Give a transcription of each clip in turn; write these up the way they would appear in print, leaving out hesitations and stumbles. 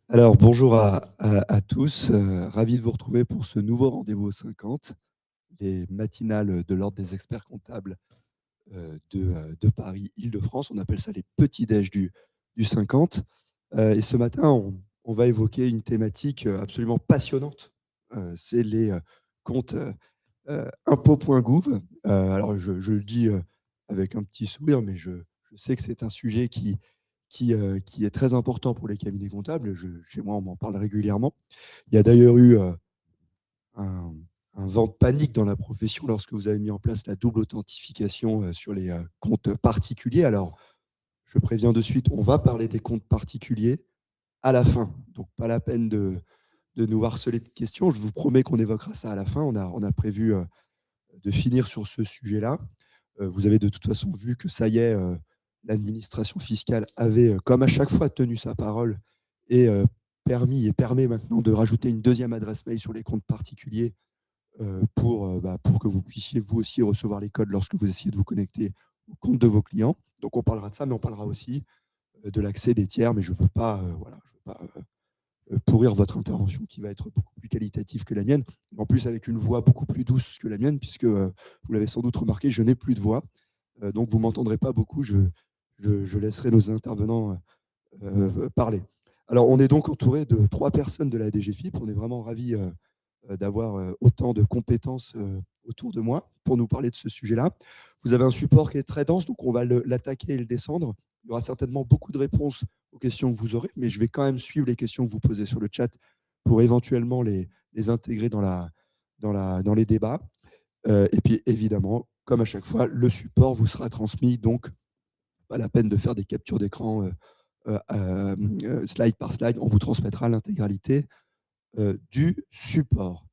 Alors, bonjour à tous. Ravi de vous retrouver pour ce nouveau rendez-vous aux 50, les matinales de l'Ordre des experts comptables de Paris, Île-de-France. On appelle ça les petits-déj du 50. Et ce matin, on va évoquer une thématique absolument passionnante. C'est les comptes impôts.gouv. Alors, je le dis avec un petit sourire, mais je sais que c'est un sujet qui est très important pour les cabinets comptables. Chez moi, on m'en parle régulièrement. Il y a d'ailleurs eu un, un vent de panique dans la profession lorsque vous avez mis en place la double authentification sur les comptes particuliers. Alors, je préviens de suite, on va parler des comptes particuliers à la fin. Donc, pas la peine de nous harceler de questions. Je vous promets qu'on évoquera ça à la fin. On a prévu de finir sur ce sujet-là. Vous avez de toute façon vu que ça y est, l'administration fiscale avait, comme à chaque fois, tenu sa parole et permis et permet maintenant de rajouter une deuxième adresse mail sur les comptes particuliers pour que vous puissiez vous aussi recevoir les codes lorsque vous essayez de vous connecter au compte de vos clients. Donc on parlera de ça, mais on parlera aussi de l'accès des tiers, mais je ne veux pas, pourrir votre intervention qui va être beaucoup plus qualitative que la mienne. En plus, avec une voix beaucoup plus douce que la mienne, puisque vous l'avez sans doute remarqué, je n'ai plus de voix. Donc, vous ne m'entendrez pas beaucoup. Je laisserai nos intervenants parler. Alors, on est donc entouré de 3 personnes de la DGFiP. On est vraiment ravis d'avoir autant de compétences autour de moi pour nous parler de ce sujet-là. Vous avez un support qui est très dense, donc on va l'attaquer et le descendre. Il y aura certainement beaucoup de réponses aux questions que vous aurez, mais je vais quand même suivre les questions que vous posez sur le chat pour éventuellement les intégrer dans les débats. Et puis, évidemment, comme à chaque fois, le support vous sera transmis, donc pas la peine de faire des captures d'écran slide par slide. On vous transmettra l'intégralité du support.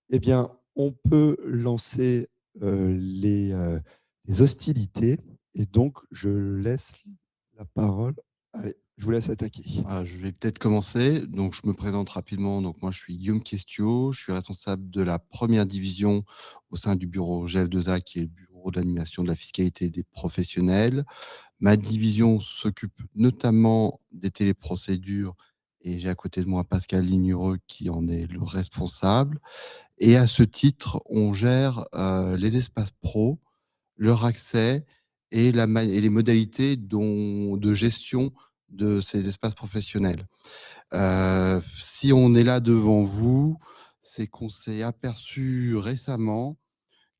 Eh bien, on peut lancer les hostilités. Et donc, je laisse la parole. Allez, je vous laisse attaquer. Je vais peut-être commencer. Donc, je me présente rapidement. Donc, moi, je suis Guillaume Questiaux. Je suis responsable de la première division au sein du bureau GF2A, qui est le bureau d'animation de la fiscalité des professionnels. Ma division s'occupe notamment des téléprocédures et j'ai à côté de moi Pascal Lignereux qui en est le responsable. Et à ce titre, on gère les espaces pro, leur accès et les modalités de gestion de ces espaces professionnels. Si on est là devant vous, c'est qu'on s'est aperçu récemment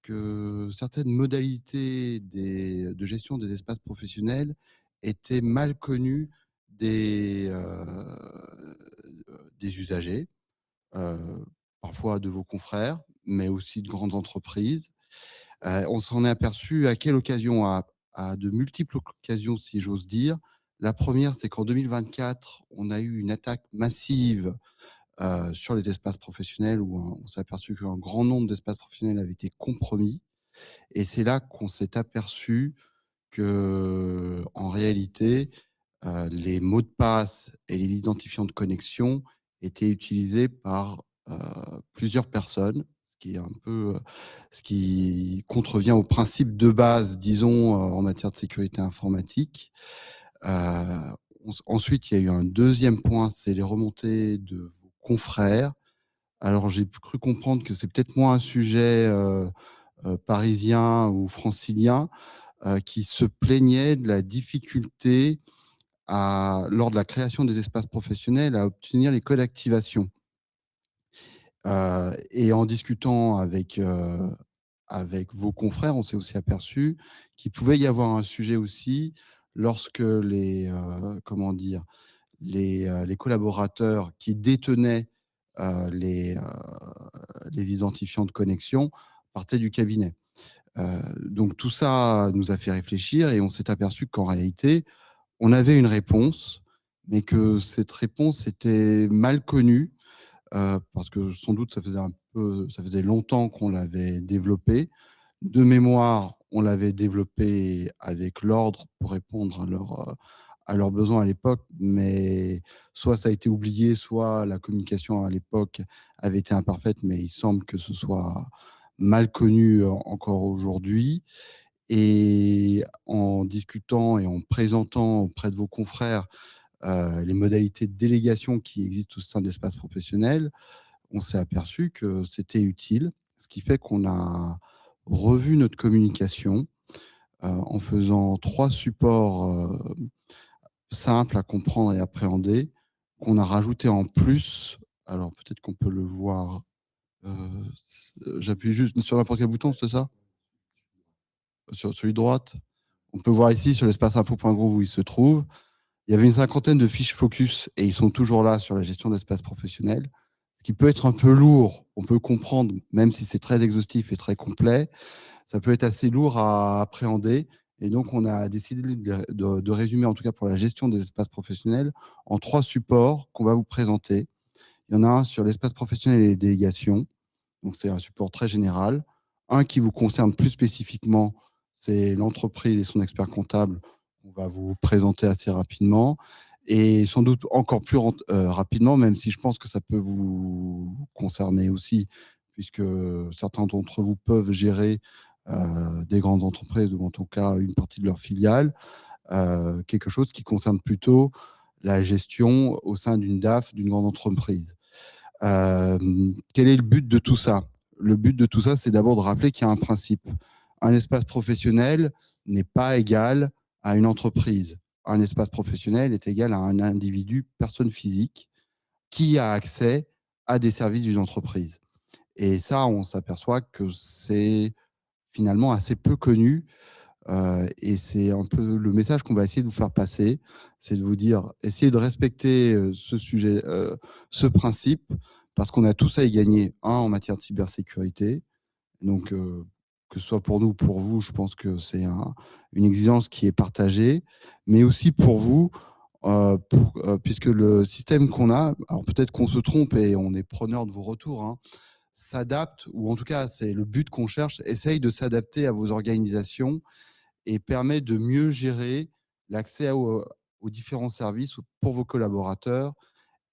que certaines modalités de gestion des espaces professionnels étaient mal connues des usagers, parfois de vos confrères, mais aussi de grandes entreprises. On s'en est aperçu à quelle occasion? À de multiples occasions, si j'ose dire. La première, c'est qu'en 2024, on a eu une attaque massive sur les espaces professionnels où on s'est aperçu qu'un grand nombre d'espaces professionnels avaient été compromis. Et c'est là qu'on s'est aperçu que, en réalité, les mots de passe et les identifiants de connexion étaient utilisés par plusieurs personnes, ce qui contrevient au principe de base, disons, en matière de sécurité informatique. Ensuite, il y a eu un deuxième point, c'est les remontées de vos confrères. Alors, j'ai cru comprendre que c'est peut-être moins un sujet parisien ou francilien qui se plaignaient de la difficulté lors de la création des espaces professionnels à obtenir les codes d'activation. Et en discutant avec vos confrères, on s'est aussi aperçu qu'il pouvait y avoir un sujet aussi lorsque les collaborateurs qui détenaient les identifiants de connexion partaient du cabinet. Donc tout ça nous a fait réfléchir et on s'est aperçu qu'en réalité, on avait une réponse, mais que cette réponse était mal connue, parce que sans doute ça faisait longtemps qu'on l'avait développée. De mémoire, on l'avait développée avec l'ordre pour répondre à leurs besoins à l'époque, mais soit ça a été oublié, soit la communication à l'époque avait été imparfaite, mais il semble que ce soit mal connu encore aujourd'hui. Et en discutant et en présentant auprès de vos confrères les modalités de délégation qui existent au sein de l'espace professionnel, on s'est aperçu que c'était utile, ce qui fait qu'on a revu notre communication en faisant 3 supports simples à comprendre et appréhender, qu'on a rajouté en plus. Alors peut-être qu'on peut le voir. J'appuie juste sur n'importe quel bouton, c'est ça? Sur celui de droite. On peut voir ici sur l'espace info.group où il se trouve. Il y avait une cinquantaine de fiches focus et ils sont toujours là sur la gestion d'espace professionnel. Ce qui peut être un peu lourd, on peut comprendre, même si c'est très exhaustif et très complet, ça peut être assez lourd à appréhender. Et donc, on a décidé de résumer, en tout cas pour la gestion des espaces professionnels, en 3 supports qu'on va vous présenter. Il y en a un sur l'espace professionnel et les délégations. Donc, c'est un support très général. Un qui vous concerne plus spécifiquement, c'est l'entreprise et son expert comptable. On va vous présenter assez rapidement et sans doute encore plus rapidement, même si je pense que ça peut vous concerner aussi, puisque certains d'entre vous peuvent gérer des grandes entreprises ou en tout cas une partie de leurs filiales, quelque chose qui concerne plutôt la gestion au sein d'une DAF, d'une grande entreprise. Quel est le but de tout ça? Le but de tout ça, c'est d'abord de rappeler qu'il y a un principe. Un espace professionnel n'est pas égal à une entreprise. Un espace professionnel est égal à un individu, personne physique, qui a accès à des services d'une entreprise. Et ça, on s'aperçoit que c'est finalement assez peu connu. Et c'est un peu le message qu'on va essayer de vous faire passer, c'est de vous dire, essayez de respecter ce sujet, ce principe, parce qu'on a tous à y gagner, en matière de cybersécurité. Donc, que ce soit pour nous ou pour vous, je pense que c'est une exigence qui est partagée, mais aussi pour vous, puisque le système qu'on a, alors peut-être qu'on se trompe et on est preneur de vos retours, s'adapte, ou en tout cas, c'est le but qu'on cherche, essaye de s'adapter à vos organisations et permet de mieux gérer l'accès aux différents services pour vos collaborateurs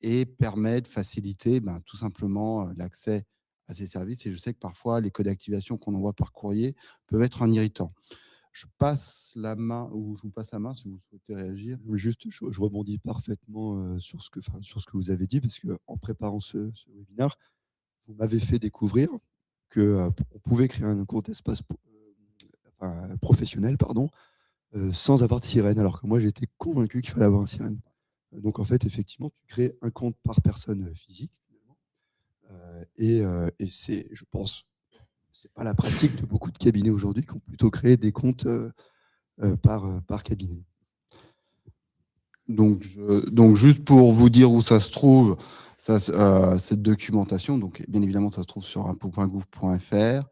et permet de faciliter tout simplement l'accès à ces services. Et je sais que parfois, les codes d'activation qu'on envoie par courrier peuvent être un irritant. Je passe la main, ou je vous passe la main si vous souhaitez réagir. Juste, je rebondis parfaitement sur ce que vous avez dit, parce qu'en préparant ce webinaire, vous m'avez fait découvrir qu'on pouvait créer un compte espace professionnel, pardon, sans avoir de sirène, alors que moi j'étais convaincu qu'il fallait avoir une sirène. Donc en fait, effectivement, tu crées un compte par personne physique. Et c'est, je pense, c'est pas la pratique de beaucoup de cabinets aujourd'hui qui ont plutôt créé des comptes par cabinet. Donc, juste pour vous dire où ça se trouve, cette documentation, donc bien évidemment, ça se trouve sur impôt.gouv.fr.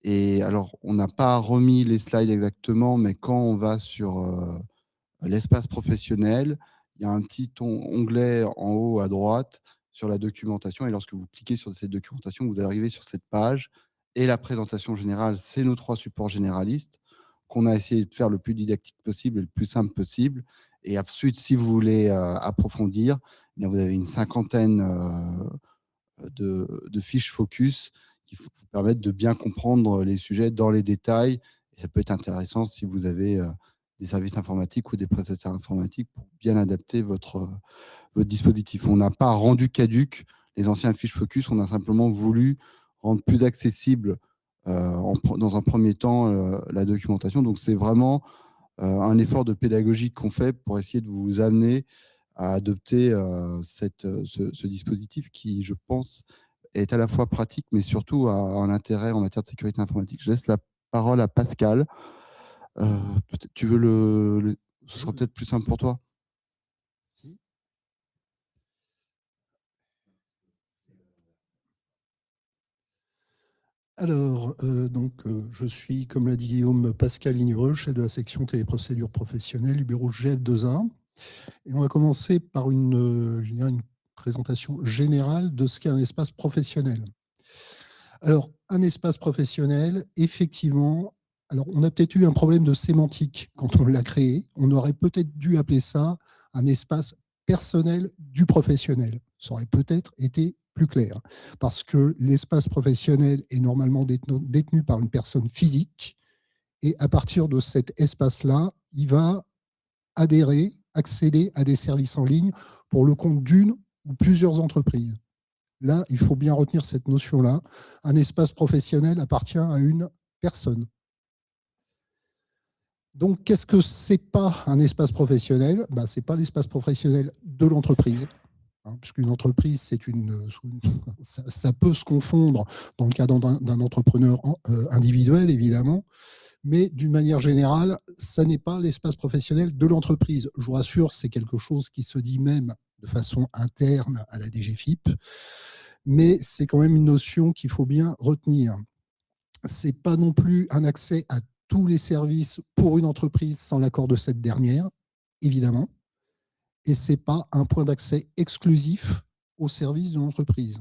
Et alors, on n'a pas remis les slides exactement, mais quand on va sur l'espace professionnel, il y a un petit onglet en haut à droite sur la documentation. Et lorsque vous cliquez sur cette documentation, vous arrivez sur cette page. Et la présentation générale, c'est nos 3 supports généralistes qu'on a essayé de faire le plus didactique possible et le plus simple possible. Et ensuite, si vous voulez approfondir, eh bien, vous avez une cinquantaine de fiches focus qui vous permettent de bien comprendre les sujets dans les détails. Et ça peut être intéressant si vous avez des services informatiques ou des prestataires informatiques pour bien adapter votre dispositif. On n'a pas rendu caduque les anciennes fiches focus, on a simplement voulu rendre plus accessible dans un premier temps la documentation. Donc c'est vraiment un effort de pédagogie qu'on fait pour essayer de vous amener à adopter ce dispositif qui, je pense, est à la fois pratique, mais surtout a un intérêt en matière de sécurité informatique. Je laisse la parole à Pascal. Peut-être tu veux ce sera peut-être plus simple pour toi. Alors, je suis, comme l'a dit Guillaume, Pascal Ignereux, chef de la section téléprocédures professionnelles du bureau GF2A. Et on va commencer par une présentation générale de ce qu'est un espace professionnel. Alors, un espace professionnel, effectivement, alors on a peut-être eu un problème de sémantique quand on l'a créé. On aurait peut-être dû appeler ça un espace personnel du professionnel. Ça aurait peut-être été plus clair, parce que l'espace professionnel est normalement détenu par une personne physique, et à partir de cet espace-là, il va adhérer accéder à des services en ligne pour le compte d'une ou plusieurs entreprises. Là, il faut bien retenir cette notion-là. Un espace professionnel appartient à une personne. Donc, qu'est-ce que c'est pas un espace professionnel? Ce n'est pas l'espace professionnel de l'entreprise. Puisqu'une entreprise, ça peut se confondre dans le cas d'un entrepreneur individuel, évidemment, mais d'une manière générale, ça n'est pas l'espace professionnel de l'entreprise. Je vous rassure, c'est quelque chose qui se dit même de façon interne à la DGFiP, mais c'est quand même une notion qu'il faut bien retenir. Ce n'est pas non plus un accès à tous les services pour une entreprise sans l'accord de cette dernière, évidemment, et ce n'est pas un point d'accès exclusif aux services de l'entreprise,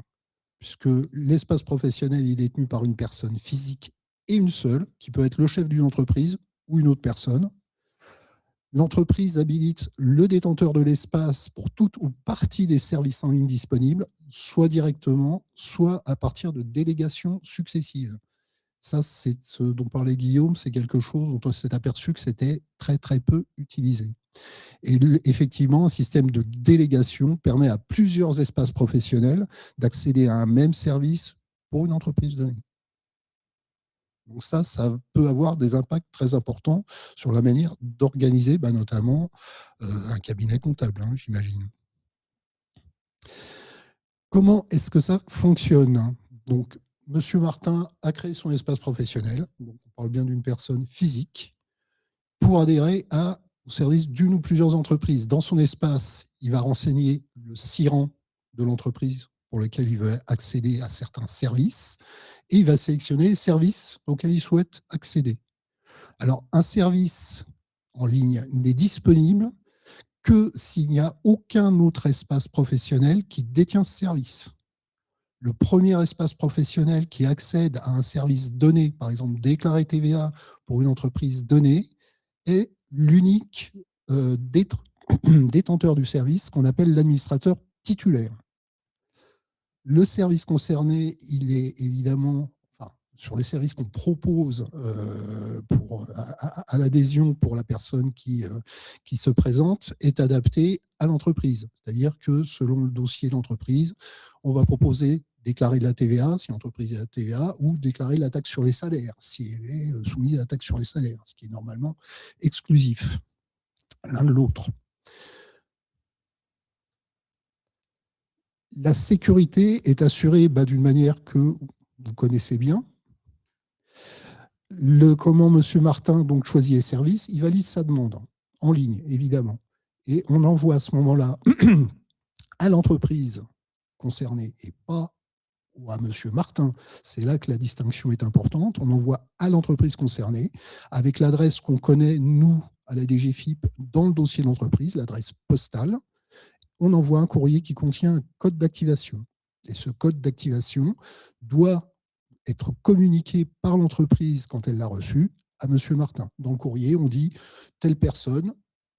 puisque l'espace professionnel est détenu par une personne physique et une seule, qui peut être le chef d'une entreprise ou une autre personne. L'entreprise habilite le détenteur de l'espace pour toute ou partie des services en ligne disponibles, soit directement, soit à partir de délégations successives. Ça, c'est ce dont parlait Guillaume, c'est quelque chose dont on s'est aperçu que c'était très, très peu utilisé. Et effectivement, un système de délégation permet à plusieurs espaces professionnels d'accéder à un même service pour une entreprise donnée. Donc ça peut avoir des impacts très importants sur la manière d'organiser notamment un cabinet comptable, j'imagine. Comment est-ce que ça fonctionne? Donc, Monsieur Martin a créé son espace professionnel, donc on parle bien d'une personne physique, pour adhérer au service d'une ou plusieurs entreprises. Dans son espace, il va renseigner le SIRAN de l'entreprise pour lequel il veut accéder à certains services, et il va sélectionner les services auxquels il souhaite accéder. Alors, un service en ligne n'est disponible que s'il n'y a aucun autre espace professionnel qui détient ce service. Le premier espace professionnel qui accède à un service donné, par exemple déclarer TVA pour une entreprise donnée, est l'unique détenteur du service qu'on appelle l'administrateur titulaire. Le service concerné, il est évidemment, sur les services qu'on propose à l'adhésion pour la personne qui se présente, est adapté à l'entreprise. C'est-à-dire que selon le dossier de l'entreprise, on va proposer déclarer de la TVA, si l'entreprise est à la TVA, ou déclarer la taxe sur les salaires, si elle est soumise à la taxe sur les salaires, ce qui est normalement exclusif l'un de l'autre. La sécurité est assurée d'une manière que vous connaissez bien. Comment M. Martin donc, choisit les services, il valide sa demande en ligne, évidemment. Et on envoie à ce moment-là à l'entreprise concernée et pas à M. Martin. C'est là que la distinction est importante. On envoie à l'entreprise concernée avec l'adresse qu'on connaît, nous, à la DGFiP, dans le dossier de l'entreprise, l'adresse postale. On envoie un courrier qui contient un code d'activation. Et ce code d'activation doit être communiqué par l'entreprise quand elle l'a reçu à M. Martin. Dans le courrier, on dit « telle personne,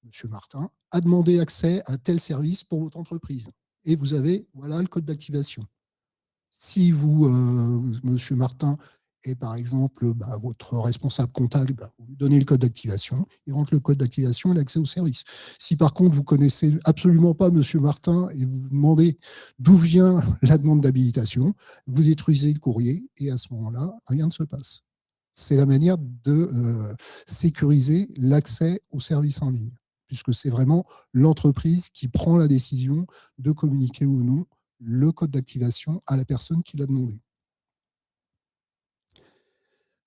M. Martin, a demandé accès à tel service pour votre entreprise. » Et vous avez, voilà, le code d'activation. Si vous, M. Martin, est par exemple votre responsable comptable, vous lui donnez le code d'activation, il rentre le code d'activation et l'accès au service. Si par contre, vous ne connaissez absolument pas M. Martin et vous vous demandez d'où vient la demande d'habilitation, vous détruisez le courrier et à ce moment-là, rien ne se passe. C'est la manière de sécuriser l'accès au service en ligne, puisque c'est vraiment l'entreprise qui prend la décision de communiquer ou non le code d'activation à la personne qui l'a demandé.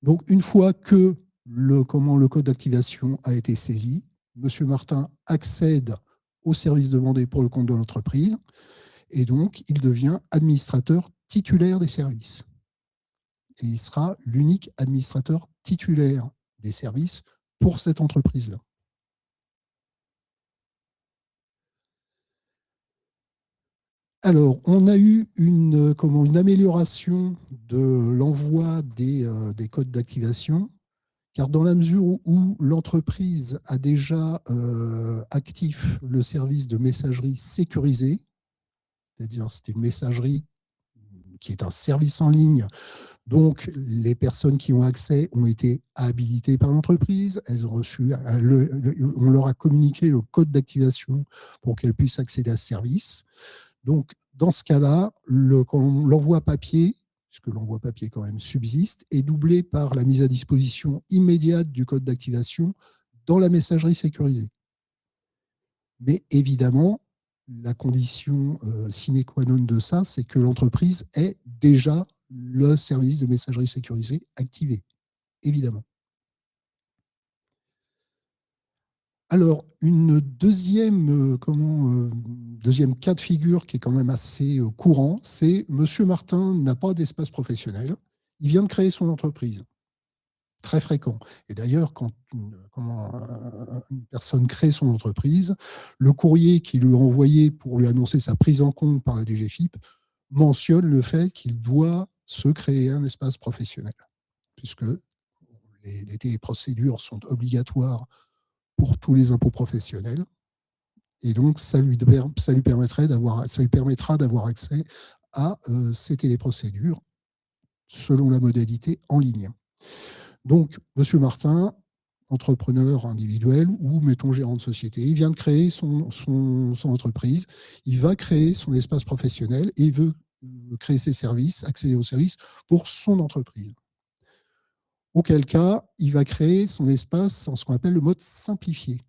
Donc, une fois que le code d'activation a été saisi, M. Martin accède au service demandé pour le compte de l'entreprise et donc il devient administrateur titulaire des services. Et il sera l'unique administrateur titulaire des services pour cette entreprise-là. Alors, on a eu une amélioration de l'envoi des codes d'activation, car dans la mesure où l'entreprise a déjà actif le service de messagerie sécurisée, c'est-à-dire c'était une messagerie qui est un service en ligne. Donc, les personnes qui ont accès ont été habilitées par l'entreprise. Elles ont reçu, on leur a communiqué le code d'activation pour qu'elles puissent accéder à ce service. Donc, dans ce cas-là, l'envoi papier, puisque l'envoi papier quand même subsiste, est doublé par la mise à disposition immédiate du code d'activation dans la messagerie sécurisée. Mais évidemment, la condition sine qua non de ça, c'est que l'entreprise ait déjà le service de messagerie sécurisée activé, évidemment. Alors, une deuxième cas de figure qui est quand même assez courant, c'est Monsieur Martin n'a pas d'espace professionnel, il vient de créer son entreprise. Très fréquent. Et d'ailleurs, quand une personne crée son entreprise, le courrier qu'il lui a envoyé pour lui annoncer sa prise en compte par la DGFiP mentionne le fait qu'il doit se créer un espace professionnel, puisque les procédures sont obligatoires pour tous les impôts professionnels. Et donc, ça lui permettra d'avoir accès à ces téléprocédures selon la modalité en ligne. Donc, Monsieur Martin, entrepreneur individuel ou, mettons, gérant de société, il vient de créer son entreprise, il va créer son espace professionnel et il veut créer ses services, accéder aux services pour son entreprise. Auquel cas, il va créer son espace en ce qu'on appelle le mode simplifié.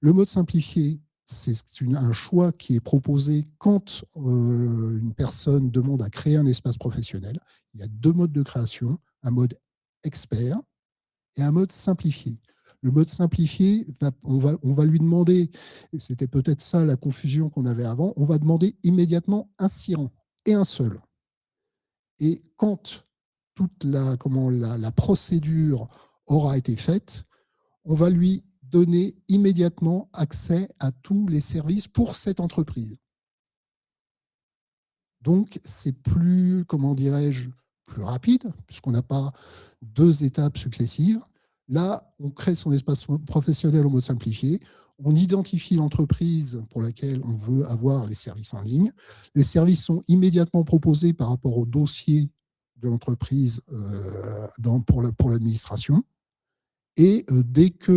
Le mode simplifié, c'est un choix qui est proposé quand une personne demande à créer un espace professionnel. Il y a deux modes de création, un mode expert et un mode simplifié. Le mode simplifié, on va lui demander, et c'était peut-être ça la confusion qu'on avait avant, on va demander immédiatement un siran et un seul. Et quand toute la procédure aura été faite, on va lui donner immédiatement accès à tous les services pour cette entreprise. Donc, c'est plus, plus rapide, puisqu'on n'a pas deux étapes successives. Là, on crée son espace professionnel en mode simplifié, on identifie l'entreprise pour laquelle on veut avoir les services en ligne. Les services sont immédiatement proposés par rapport au dossier de l'entreprise pour l'administration. Et dès que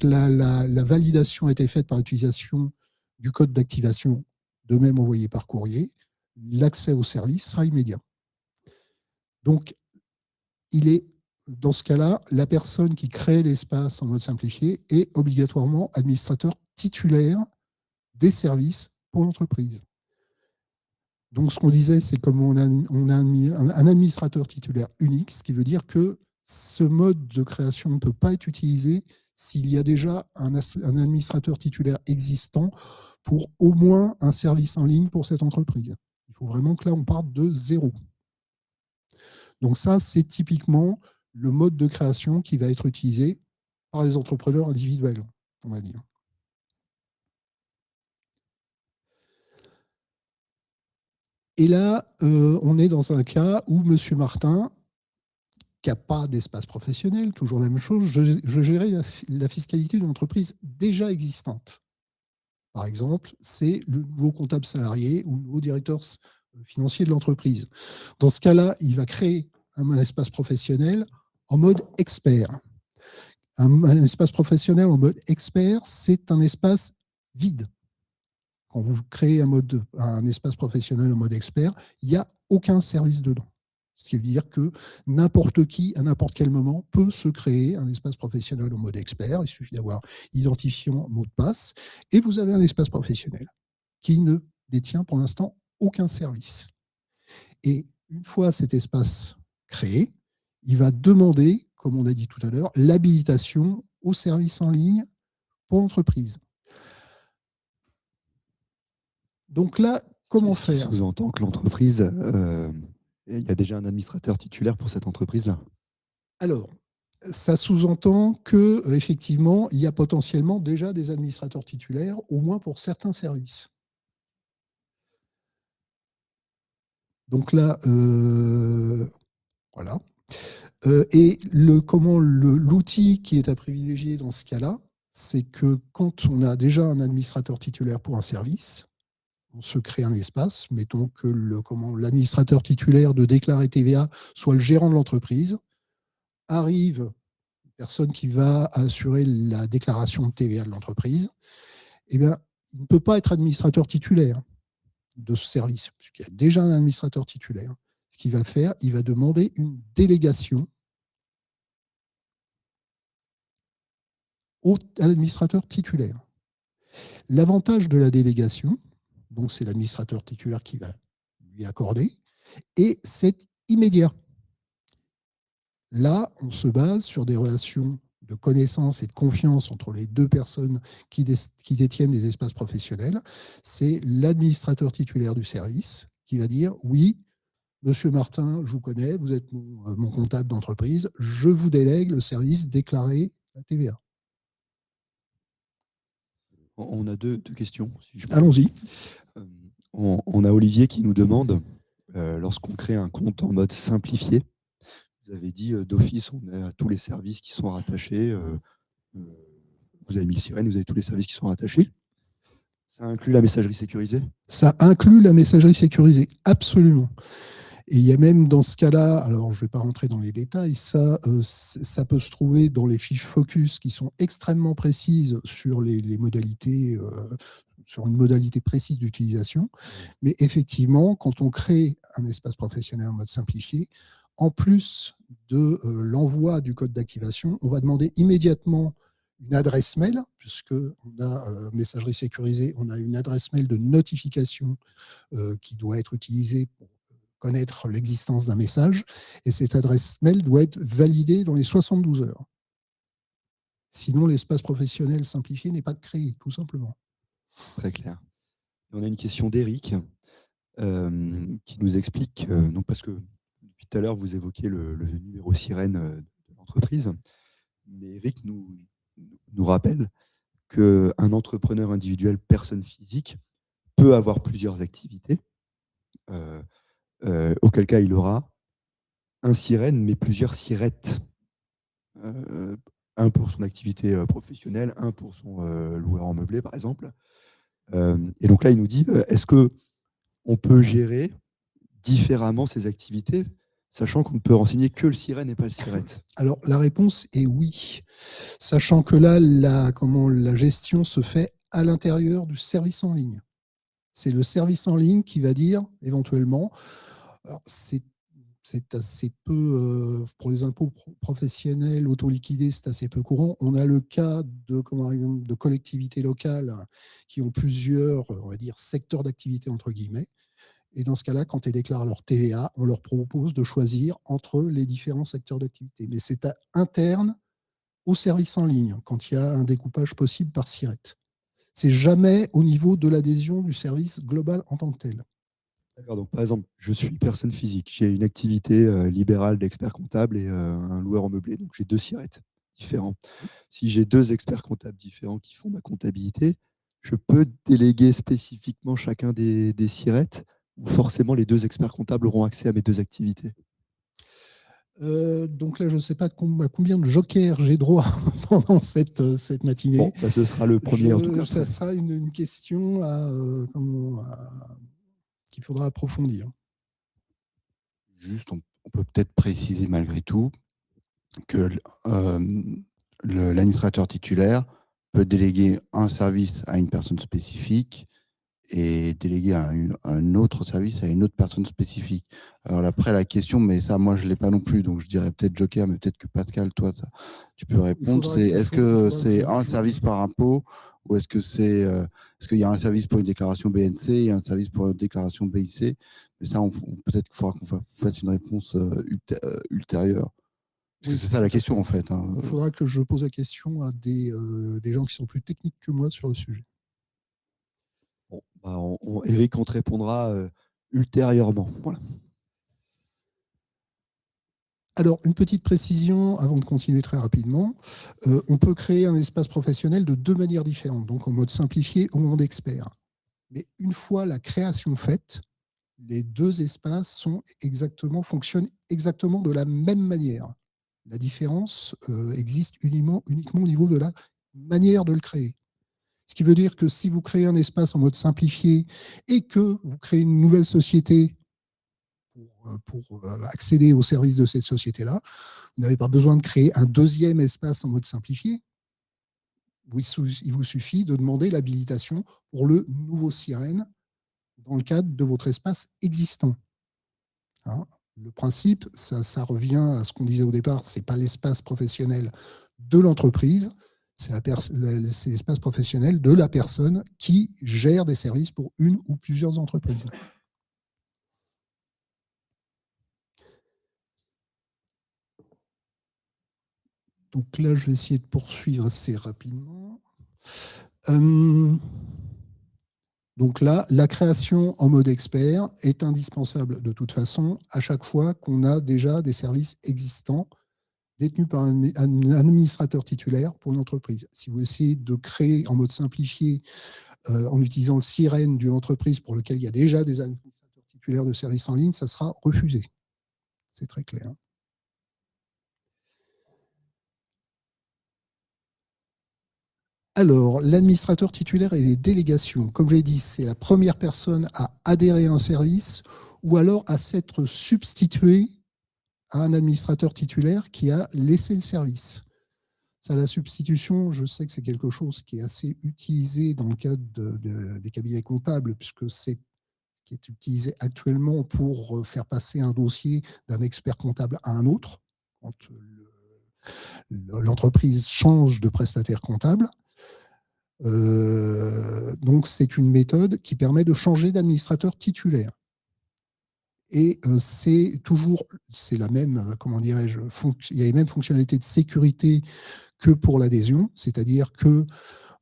la validation a été faite par l'utilisation du code d'activation, de même envoyé par courrier, l'accès au service sera immédiat. Donc, dans ce cas-là, la personne qui crée l'espace en mode simplifié est obligatoirement administrateur titulaire des services pour l'entreprise. Donc, ce qu'on disait, c'est comme on a un administrateur titulaire unique, ce qui veut dire que ce mode de création ne peut pas être utilisé s'il y a déjà un administrateur titulaire existant pour au moins un service en ligne pour cette entreprise. Il faut vraiment que là, on parte de zéro. Donc ça, c'est typiquement le mode de création qui va être utilisé par les entrepreneurs individuels, on va dire. Et là, on est dans un cas où M. Martin, qui n'a pas d'espace professionnel, toujours la même chose, je gérais la fiscalité d'une entreprise déjà existante. Par exemple, c'est le nouveau comptable salarié ou le nouveau directeur financier de l'entreprise. Dans ce cas-là, il va créer un espace professionnel en mode expert. Un espace professionnel en mode expert, c'est un espace vide. Quand vous créez un espace professionnel en mode expert, il n'y a aucun service dedans. Ce qui veut dire que n'importe qui, à n'importe quel moment, peut se créer un espace professionnel en mode expert. Il suffit d'avoir identifiant, mot de passe, et vous avez un espace professionnel qui ne détient pour l'instant aucun service. Et une fois cet espace créé, il va demander, comme on a dit tout à l'heure, l'habilitation au service en ligne pour l'entreprise. Donc là, comment faire ? Ça sous-entend que l'entreprise, il y a déjà un administrateur titulaire pour cette entreprise-là. Alors, ça sous-entend qu'effectivement, il y a potentiellement déjà des administrateurs titulaires, au moins pour certains services. Donc là, voilà. Et l'outil qui est à privilégier dans ce cas-là, c'est que quand on a déjà un administrateur titulaire pour un service, on se crée un espace, mettons que l'administrateur titulaire de déclarer TVA soit le gérant de l'entreprise, arrive une personne qui va assurer la déclaration de TVA de l'entreprise, eh bien, il ne peut pas être administrateur titulaire de ce service, puisqu'il y a déjà un administrateur titulaire. Ce qu'il va faire, il va demander une délégation à l'administrateur titulaire. L'avantage de la délégation, donc c'est l'administrateur titulaire qui va lui accorder, et c'est immédiat. Là, on se base sur des relations de connaissance et de confiance entre les deux personnes qui détiennent des espaces professionnels. C'est l'administrateur titulaire du service qui va dire « Oui, Monsieur Martin, je vous connais, vous êtes mon comptable d'entreprise, je vous délègue le service déclaré la TVA. » On a deux questions. Si Allons-y. On a Olivier qui nous demande, lorsqu'on crée un compte en mode simplifié, vous avez dit d'office, on a tous les services qui sont rattachés. Vous avez mis le sirène, vous avez tous les services qui sont rattachés. Oui. Ça inclut la messagerie sécurisée? Ça inclut la messagerie sécurisée, absolument. Et il y a même dans ce cas-là, alors je ne vais pas rentrer dans les détails, ça peut se trouver dans les fiches focus qui sont extrêmement précises sur les modalités, sur une modalité précise d'utilisation. Mais effectivement, quand on crée un espace professionnel en mode simplifié, en plus de l'envoi du code d'activation, on va demander immédiatement une adresse mail, puisqu'on a messagerie sécurisée, on a une adresse mail de notification qui doit être utilisée pour connaître l'existence d'un message, et cette adresse mail doit être validée dans les 72 heures. Sinon, l'espace professionnel simplifié n'est pas créé, tout simplement. Très clair. On a une question d'Éric qui nous explique, donc parce que depuis tout à l'heure, vous évoquiez le numéro sirène de l'entreprise, mais Éric nous rappelle qu'un entrepreneur individuel, personne physique, peut avoir plusieurs activités, auquel cas il aura un sirène, mais plusieurs sirettes. Un pour son activité professionnelle, un pour son loueur en meublé, par exemple. Et donc là, il nous dit, est-ce qu'on peut gérer différemment ces activités, sachant qu'on ne peut renseigner que le sirène et pas le sirette? Alors, la réponse est oui. Sachant que là, la gestion se fait à l'intérieur du service en ligne. C'est le service en ligne qui va dire, éventuellement, c'est assez peu, pour les impôts professionnels, auto-liquidés, c'est assez peu courant. On a le cas de collectivités locales qui ont plusieurs, on va dire, secteurs d'activité, entre guillemets. Et dans ce cas-là, quand elles déclarent leur TVA, on leur propose de choisir entre les différents secteurs d'activité. Mais c'est interne au service en ligne, quand il y a un découpage possible par sirette. C'est jamais au niveau de l'adhésion du service global en tant que tel. D'accord, donc par exemple, je suis personne physique, j'ai une activité libérale d'expert comptable et un loueur en meublé, donc j'ai deux sirettes différents. Si j'ai deux experts comptables différents qui font ma comptabilité, je peux déléguer spécifiquement chacun des sirettes, ou forcément les deux experts comptables auront accès à mes deux activités? Donc là, je ne sais pas à combien de jokers j'ai droit pendant cette matinée. Bon, bah ce sera le premier en tout cas. Ça sera une question qu'il faudra approfondir. Juste, on peut peut-être préciser malgré tout que l'administrateur titulaire peut déléguer un service à une personne spécifique et déléguer un autre service à une autre personne spécifique. Alors après, la question, mais ça, moi, je ne l'ai pas non plus, donc je dirais peut-être Joker, mais peut-être que Pascal, toi, ça, tu peux répondre. Est-ce que c'est un service par impôt ou est-ce qu'il y a un service pour une déclaration BNC et un service pour une déclaration BIC? Mais ça, peut-être qu'il faudra qu'on fasse une réponse ultérieure. Parce que c'est ça la question, en fait. Il faudra que je pose la question à des gens qui sont plus techniques que moi sur le sujet. Bon, bah Eric, on te répondra ultérieurement. Voilà. Alors, une petite précision avant de continuer très rapidement. On peut créer un espace professionnel de deux manières différentes, donc en mode simplifié ou en mode expert. Mais une fois la création faite, les deux espaces fonctionnent exactement de la même manière. La différence existe uniquement au niveau de la manière de le créer. Ce qui veut dire que si vous créez un espace en mode simplifié et que vous créez une nouvelle société pour accéder aux services de cette société-là, vous n'avez pas besoin de créer un deuxième espace en mode simplifié. Il vous suffit de demander l'habilitation pour le nouveau sirène dans le cadre de votre espace existant. Hein, le principe, ça revient à ce qu'on disait au départ, ce n'est pas l'espace professionnel de l'entreprise, c'est l'espace professionnel de la personne qui gère des services pour une ou plusieurs entreprises. Donc là, je vais essayer de poursuivre assez rapidement. Donc là, la création en mode expert est indispensable de toute façon à chaque fois qu'on a déjà des services existants détenus par un administrateur titulaire pour une entreprise. Si vous essayez de créer en mode simplifié en utilisant le sirène d'une entreprise pour lequel il y a déjà des administrateurs titulaires de services en ligne, ça sera refusé. C'est très clair. Alors, l'administrateur titulaire et les délégations, comme je l'ai dit, c'est la première personne à adhérer à un service ou alors à s'être substitué à un administrateur titulaire qui a laissé le service. Ça, la substitution, je sais que c'est quelque chose qui est assez utilisé dans le cadre des cabinets comptables, puisque c'est ce qui est utilisé actuellement pour faire passer un dossier d'un expert comptable à un autre, quand l'entreprise change de prestataire comptable. Donc, c'est une méthode qui permet de changer d'administrateur titulaire. Et c'est la même, comment dirais-je, il y a les mêmes fonctionnalités de sécurité que pour l'adhésion, c'est-à-dire que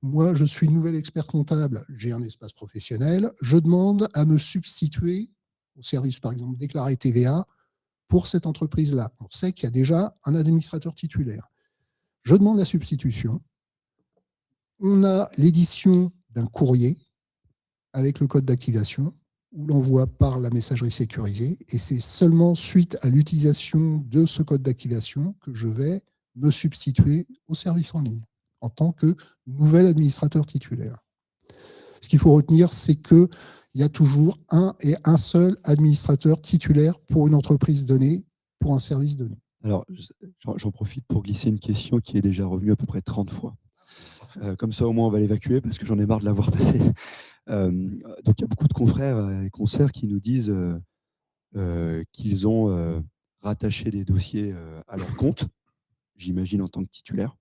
moi, je suis nouvel expert comptable, j'ai un espace professionnel, je demande à me substituer au service, par exemple, déclaré TVA pour cette entreprise-là. On sait qu'il y a déjà un administrateur titulaire. Je demande la substitution. On a l'édition d'un courrier avec le code d'activation ou l'envoi par la messagerie sécurisée. Et c'est seulement suite à l'utilisation de ce code d'activation que je vais me substituer au service en ligne en tant que nouvel administrateur titulaire. Ce qu'il faut retenir, c'est qu'il y a toujours un seul administrateur titulaire pour une entreprise donnée, pour un service donné. Alors, j'en profite pour glisser une question qui est déjà revenue à peu près 30 fois. Comme ça, au moins, on va l'évacuer parce que j'en ai marre de l'avoir passé. Donc, il y a beaucoup de confrères et consoeurs qui nous disent qu'ils ont rattaché des dossiers à leur compte, j'imagine en tant que titulaire.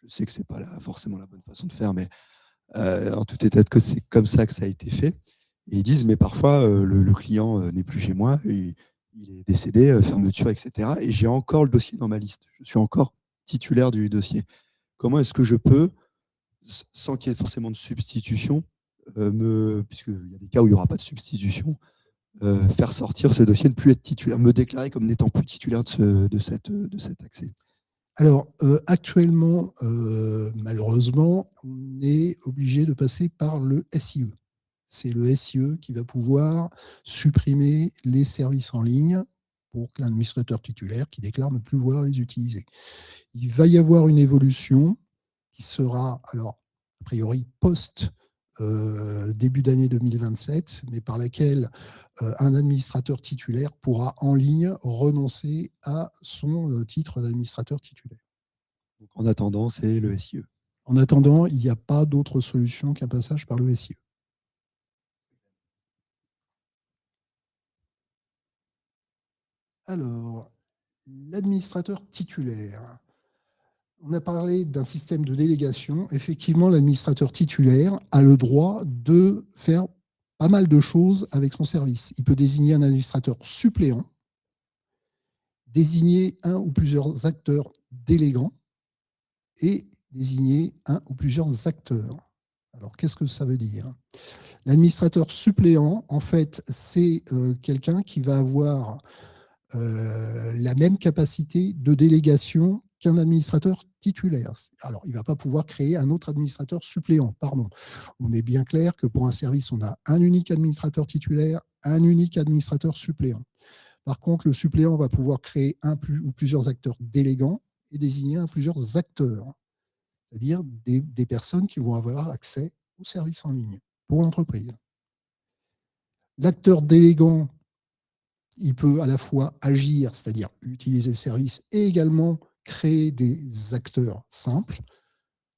Je sais que ce n'est pas forcément la bonne façon de faire, mais en tout état de cause, c'est comme ça que ça a été fait. Et ils disent, mais parfois, le client n'est plus chez moi, il est décédé, fermeture, etc. Et j'ai encore le dossier dans ma liste. Je suis encore titulaire du dossier. Comment est-ce que je peux, sans qu'il y ait forcément de substitution, puisqu'il y a des cas où il n'y aura pas de substitution, faire sortir ce dossier, ne plus être titulaire, me déclarer comme n'étant plus titulaire de cet accès? Alors, actuellement, malheureusement, on est obligé de passer par le SIE. C'est le SIE qui va pouvoir supprimer les services en ligne pour l'administrateur titulaire qui déclare ne plus vouloir les utiliser. Il va y avoir une évolution qui sera, alors, a priori, début d'année 2027, mais par laquelle un administrateur titulaire pourra en ligne renoncer à son titre d'administrateur titulaire. Donc, en attendant, c'est le SIE. En attendant, il n'y a pas d'autre solution qu'un passage par le SIE. Alors, l'administrateur titulaire. On a parlé d'un système de délégation. Effectivement, l'administrateur titulaire a le droit de faire pas mal de choses avec son service. Il peut désigner un administrateur suppléant, désigner un ou plusieurs acteurs délégants et désigner un ou plusieurs acteurs. Alors, qu'est-ce que ça veut dire? L'administrateur suppléant, en fait, c'est quelqu'un qui va avoir la même capacité de délégation qu'un administrateur titulaire. Alors, il ne va pas pouvoir créer un autre administrateur suppléant, pardon. On est bien clair que pour un service, on a un unique administrateur titulaire, un unique administrateur suppléant. Par contre, le suppléant va pouvoir créer un ou plusieurs acteurs délégants et désigner un ou plusieurs acteurs, c'est-à-dire des personnes qui vont avoir accès au service en ligne pour l'entreprise. L'acteur délégant, il peut à la fois agir, c'est-à-dire utiliser le service, et également créer des acteurs simples.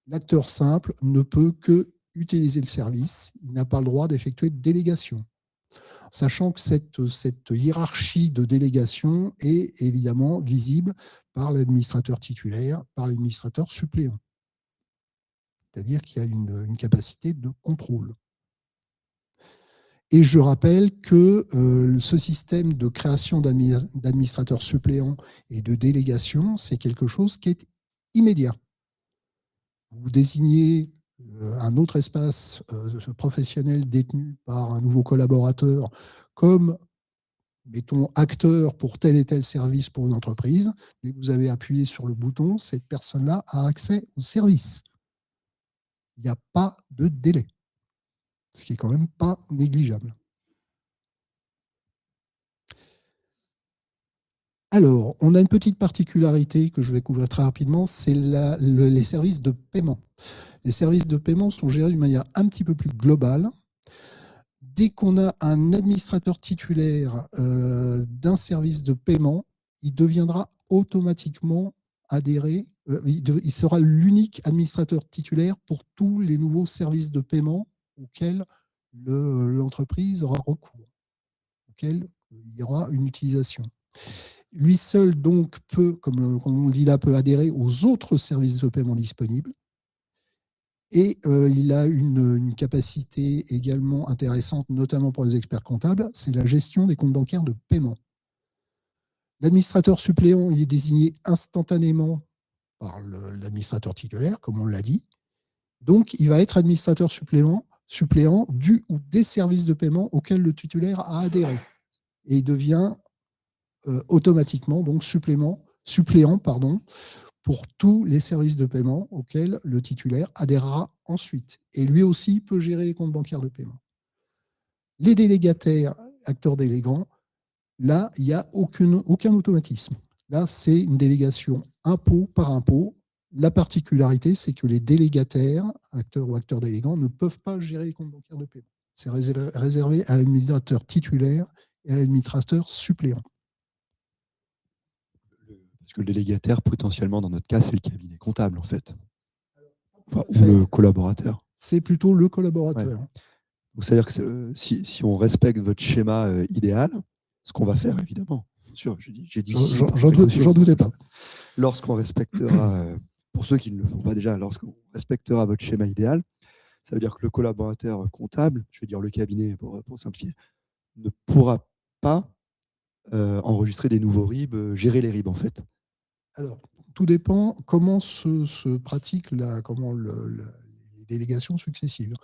L'acteur simple ne peut que utiliser le service, il n'a pas le droit d'effectuer de délégation. Sachant que cette hiérarchie de délégation est évidemment visible par l'administrateur titulaire, par l'administrateur suppléant. C'est-à-dire qu'il y a une capacité de contrôle. Et je rappelle que ce système de création d'administrateurs suppléants et de délégation, c'est quelque chose qui est immédiat. Vous désignez un autre espace professionnel détenu par un nouveau collaborateur comme, mettons, acteur pour tel et tel service pour une entreprise. Dès que vous avez appuyé sur le bouton, cette personne-là a accès au service. Il n'y a pas de délai, ce qui est quand même pas négligeable. Alors, on a une petite particularité que je vais couvrir très rapidement, c'est les services de paiement. Les services de paiement sont gérés d'une manière un petit peu plus globale. Dès qu'on a un administrateur titulaire d'un service de paiement, il deviendra automatiquement adhéré, il sera l'unique administrateur titulaire pour tous les nouveaux services de paiement auxquels l'entreprise aura recours, auxquels il y aura une utilisation. Lui seul, donc, peut, comme on le dit là, peut adhérer aux autres services de paiement disponibles. Et il a une capacité également intéressante, notamment pour les experts comptables, c'est la gestion des comptes bancaires de paiement. L'administrateur suppléant, il est désigné instantanément par l'administrateur titulaire, comme on l'a dit. Donc, il va être administrateur suppléant du ou des services de paiement auxquels le titulaire a adhéré. Et il devient automatiquement donc suppléant pour tous les services de paiement auxquels le titulaire adhérera ensuite. Et lui aussi peut gérer les comptes bancaires de paiement. Les délégataires, acteurs délégants, là, il n'y a aucun automatisme. Là, c'est une délégation impôt par impôt. La particularité, c'est que les délégataires, acteurs ou acteurs délégants, ne peuvent pas gérer les comptes bancaires de paiement. C'est réservé à l'administrateur titulaire et à l'administrateur suppléant. Parce que le délégataire, potentiellement, dans notre cas, c'est le cabinet comptable, en fait. Enfin, ou le collaborateur. C'est plutôt le collaborateur. Ouais. Donc, c'est-à-dire que si on respecte votre schéma idéal, ce qu'on va faire, évidemment, bien sûr, j'ai dit j'en doutais pas. Lorsqu'on respectera, pour ceux qui ne le font pas déjà, lorsqu'on respectera votre schéma idéal, ça veut dire que le collaborateur comptable, je vais dire le cabinet pour simplifier, ne pourra pas enregistrer des nouveaux RIB, gérer les RIB, en fait. Alors, tout dépend comment se pratique les délégations successives.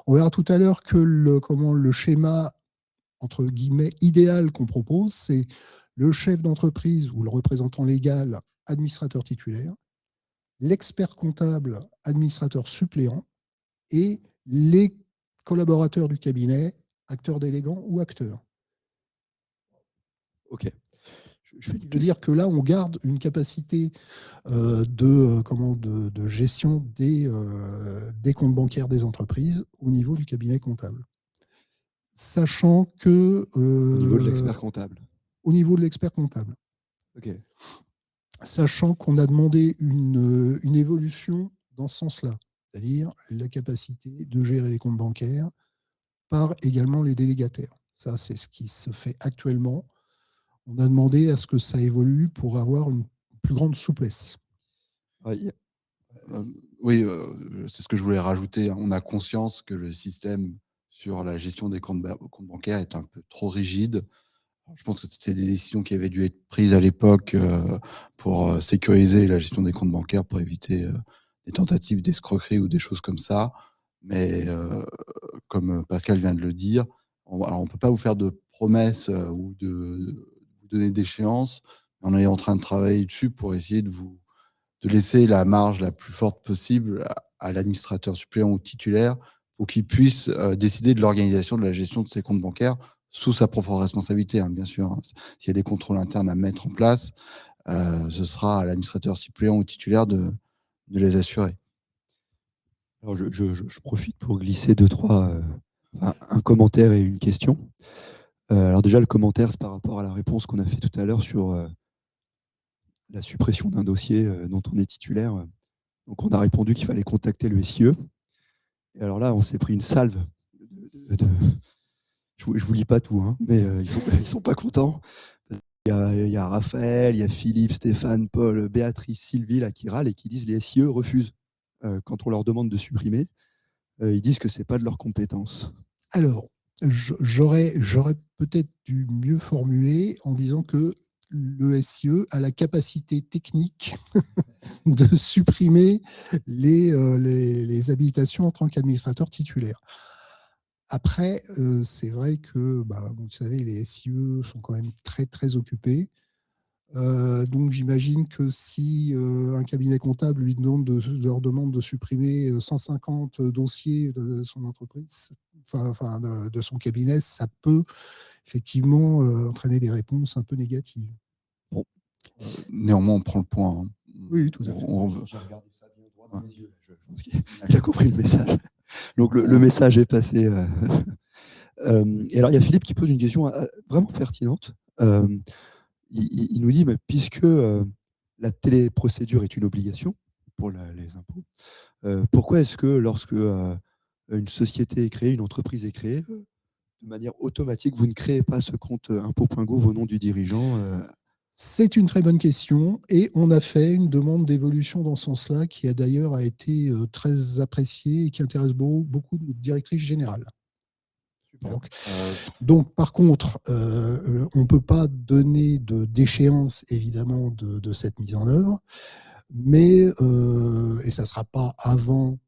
On verra tout à l'heure que le schéma, entre guillemets, idéal qu'on propose, c'est le chef d'entreprise ou le représentant légal, administrateur titulaire, l'expert comptable, administrateur suppléant, et les collaborateurs du cabinet, acteurs délégants ou acteurs. OK. Je veux dire que là, on garde une capacité de gestion des comptes bancaires des entreprises au niveau du cabinet comptable. Sachant que... au niveau de l'expert comptable. Au niveau de l'expert comptable. OK. Sachant qu'on a demandé une évolution dans ce sens-là, c'est-à-dire la capacité de gérer les comptes bancaires par également les délégataires. Ça, c'est ce qui se fait actuellement. On a demandé à ce que ça évolue pour avoir une plus grande souplesse. Oui, c'est ce que je voulais rajouter. On a conscience que le système sur la gestion des comptes bancaires est un peu trop rigide. Je pense que c'était des décisions qui avaient dû être prises à l'époque pour sécuriser la gestion des comptes bancaires, pour éviter des tentatives d'escroquerie ou des choses comme ça. Mais comme Pascal vient de le dire, on ne peut pas vous faire de promesses ou de vous donner d'échéances. On est en train de travailler dessus pour essayer de laisser la marge la plus forte possible à l'administrateur suppléant ou titulaire pour qu'il puisse décider de l'organisation de la gestion de ses comptes bancaires sous sa propre responsabilité, hein, bien sûr. S'il y a des contrôles internes à mettre en place, ce sera à l'administrateur suppléant ou titulaire de les assurer. Alors, je profite pour glisser deux, trois, un commentaire et une question. Alors déjà, le commentaire, c'est par rapport à la réponse qu'on a fait tout à l'heure sur la suppression d'un dossier dont on est titulaire. Donc, on a répondu qu'il fallait contacter le SIE. Et alors là, on s'est pris une salve. Je ne vous lis pas tout, hein, mais ils sont pas contents. Il y a Raphaël, il y a Philippe, Stéphane, Paul, Béatrice, Sylvie là, qui râlent et qui disent les SIE refusent quand on leur demande de supprimer. Ils disent que ce n'est pas de leur compétence. Alors, j'aurais peut-être dû mieux formuler en disant que le SIE a la capacité technique de supprimer les habilitations en tant qu'administrateur titulaire. Après, c'est vrai que, vous savez, les SIE sont quand même très, très occupés. Donc, j'imagine que si un cabinet comptable leur demande de supprimer 150 dossiers de son entreprise, de son cabinet, ça peut effectivement entraîner des réponses un peu négatives. Bon. Néanmoins, on prend le point. Hein. Oui, tout à fait. J'ai regardé Fabien droit dans les yeux. Il a compris le message. Donc, le message est passé. Et alors, il y a Philippe qui pose une question vraiment pertinente. Il nous dit, mais puisque la téléprocédure est une obligation pour les impôts, pourquoi est-ce que lorsque une société est créée, une entreprise est créée, de manière automatique, vous ne créez pas ce compte impôt.gouv au nom du dirigeant C'est une très bonne question et on a fait une demande d'évolution dans ce sens-là qui a d'ailleurs été très appréciée et qui intéresse beaucoup de directrices générales. Donc, par contre, on ne peut pas donner d'échéance, évidemment, de cette mise en œuvre, mais, et ça ne sera pas avant,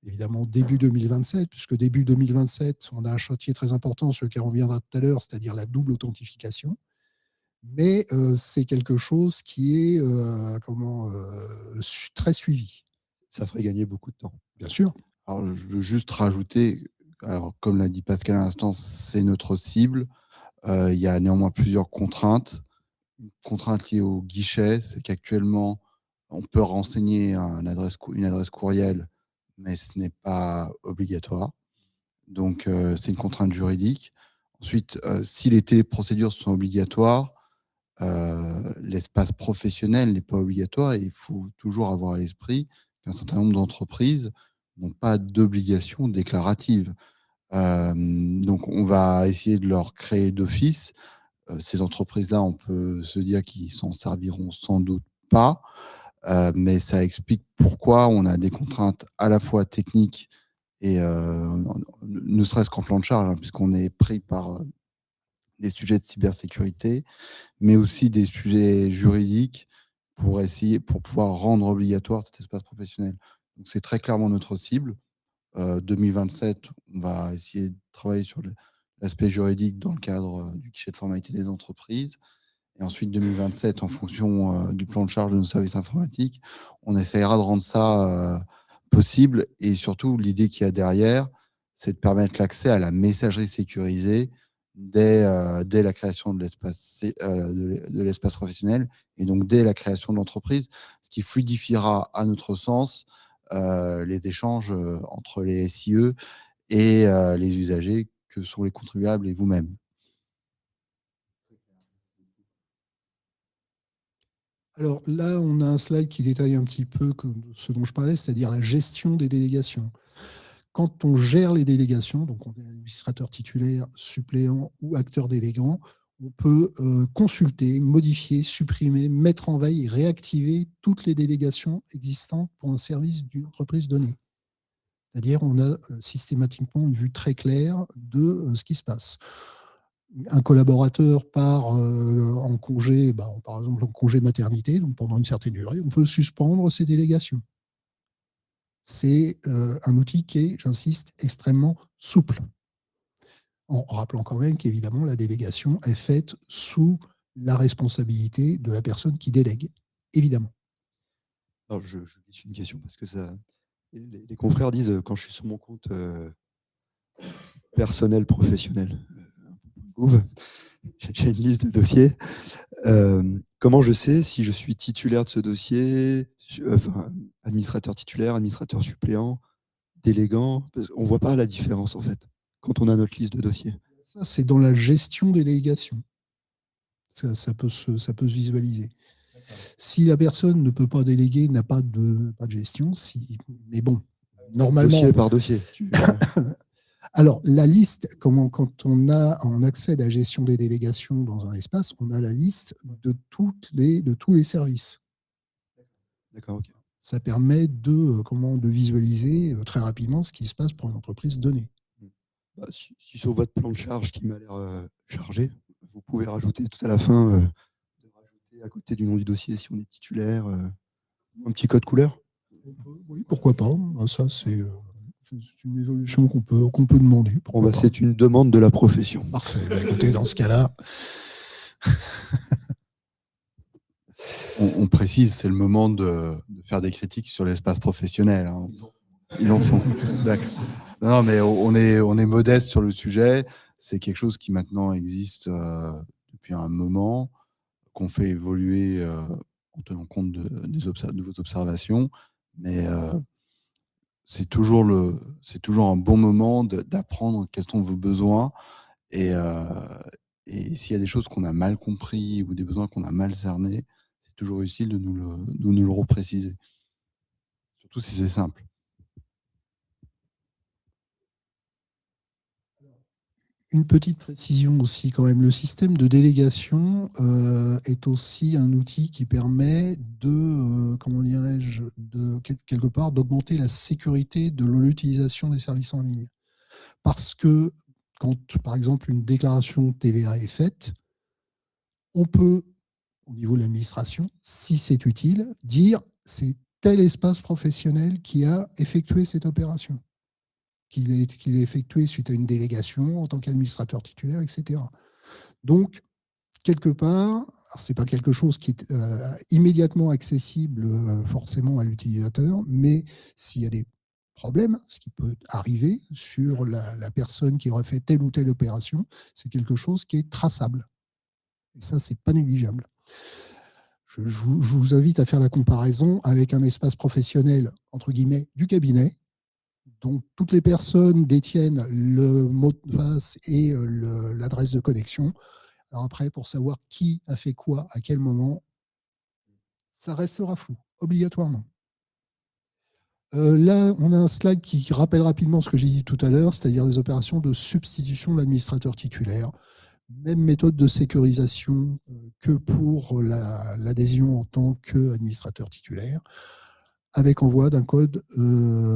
évidemment, début 2027, puisque début 2027, on a un chantier très important sur lequel on reviendra tout à l'heure, c'est-à-dire la double authentification. Mais c'est quelque chose qui est très suivi. Ça ferait gagner beaucoup de temps. Bien sûr. Alors, je veux juste rajouter, alors, comme l'a dit Pascal à l'instant, c'est notre cible. Il y a néanmoins plusieurs contraintes. Une contrainte liée au guichet, c'est qu'actuellement, on peut renseigner une adresse courriel, mais ce n'est pas obligatoire. Donc, c'est une contrainte juridique. Ensuite, si les téléprocédures sont obligatoires, l'espace professionnel n'est pas obligatoire et il faut toujours avoir à l'esprit qu'un certain nombre d'entreprises n'ont pas d'obligation déclarative. Donc, on va essayer de leur créer d'office. Ces entreprises-là, on peut se dire qu'ils s'en serviront sans doute pas, mais ça explique pourquoi on a des contraintes à la fois techniques et ne serait-ce qu'en plan de charge, hein, puisqu'on est pris par des sujets de cybersécurité, mais aussi des sujets juridiques pour pouvoir rendre obligatoire cet espace professionnel. Donc, c'est très clairement notre cible. 2027, on va essayer de travailler sur l'aspect juridique dans le cadre du guichet de formalité des entreprises. Et ensuite, 2027, en fonction du plan de charge de nos services informatiques, on essaiera de rendre ça possible. Et surtout, l'idée qu'il y a derrière, c'est de permettre l'accès à la messagerie sécurisée dès la création de l'espace professionnel et donc dès la création de l'entreprise, ce qui fluidifiera, à notre sens, les échanges entre les SIE et les usagers que sont les contribuables et vous-même. Alors là, on a un slide qui détaille un petit peu ce dont je parlais, c'est-à-dire la gestion des délégations. Quand on gère les délégations, donc on est administrateur titulaire, suppléant ou acteur délégant, on peut consulter, modifier, supprimer, mettre en veille et réactiver toutes les délégations existantes pour un service d'une entreprise donnée. C'est-à-dire on a systématiquement une vue très claire de ce qui se passe. Un collaborateur part en congé, par exemple en congé maternité, donc pendant une certaine durée, on peut suspendre ses délégations. C'est un outil qui est, j'insiste, extrêmement souple. En rappelant quand même qu'évidemment, la délégation est faite sous la responsabilité de la personne qui délègue, évidemment. Alors, je dis une question parce que les confrères disent quand je suis sur mon compte personnel, professionnel, j'ai une liste de dossiers. Comment je sais si je suis titulaire de ce dossier, administrateur titulaire, administrateur suppléant, délégant, on ne voit pas la différence en fait quand on a notre liste de dossiers. Ça, c'est dans la gestion des délégations. Ça peut se visualiser. Si la personne ne peut pas déléguer, n'a pas de gestion, mais bon, normalement. Dossier par dossier. Alors, la liste, quand on accède à la gestion des délégations dans un espace, on a la liste de tous les services. D'accord, ok. Ça permet de visualiser très rapidement ce qui se passe pour une entreprise donnée. Bah, si sur votre plan de charge qui m'a l'air chargé, vous pouvez rajouter tout à la fin, rajouter à côté du nom du dossier, si on est titulaire, un petit code couleur. Oui, pourquoi pas. Ça, c'est une évolution qu'on peut demander. C'est une demande de la profession. Parfait. Bah, écoutez, dans ce cas-là... On précise, c'est le moment de faire des critiques sur l'espace professionnel. Hein. Ils en font. D'accord. Non, mais on est modeste sur le sujet. C'est quelque chose qui maintenant existe depuis un moment, qu'on fait évoluer en tenant compte de vos observations. Mais c'est toujours un bon moment d'apprendre quels sont vos besoins. Et s'il y a des choses qu'on a mal compris ou des besoins qu'on a mal cernés, c'est toujours utile de nous le repréciser. Surtout si c'est simple. Une petite précision aussi quand même, le système de délégation est aussi un outil qui permet quelque part, d'augmenter la sécurité de l'utilisation des services en ligne. Parce que quand, par exemple, une déclaration TVA est faite, on peut, au niveau de l'administration, si c'est utile, dire c'est tel espace professionnel qui a effectué cette opération. Qu'il ait effectué suite à une délégation en tant qu'administrateur titulaire, etc. Donc, quelque part, ce n'est pas quelque chose qui est immédiatement accessible forcément à l'utilisateur, mais s'il y a des problèmes, ce qui peut arriver sur la personne qui aurait fait telle ou telle opération, c'est quelque chose qui est traçable. Et ça, ce n'est pas négligeable. Je vous invite à faire la comparaison avec un espace professionnel, entre guillemets, du cabinet. Donc, toutes les personnes détiennent le mot de passe et l'adresse de connexion. Alors après, pour savoir qui a fait quoi, à quel moment, ça restera flou, obligatoirement. Là, on a un slide qui rappelle rapidement ce que j'ai dit tout à l'heure, c'est-à-dire les opérations de substitution de l'administrateur titulaire. Même méthode de sécurisation que pour l'adhésion en tant qu'administrateur titulaire, avec envoi d'un code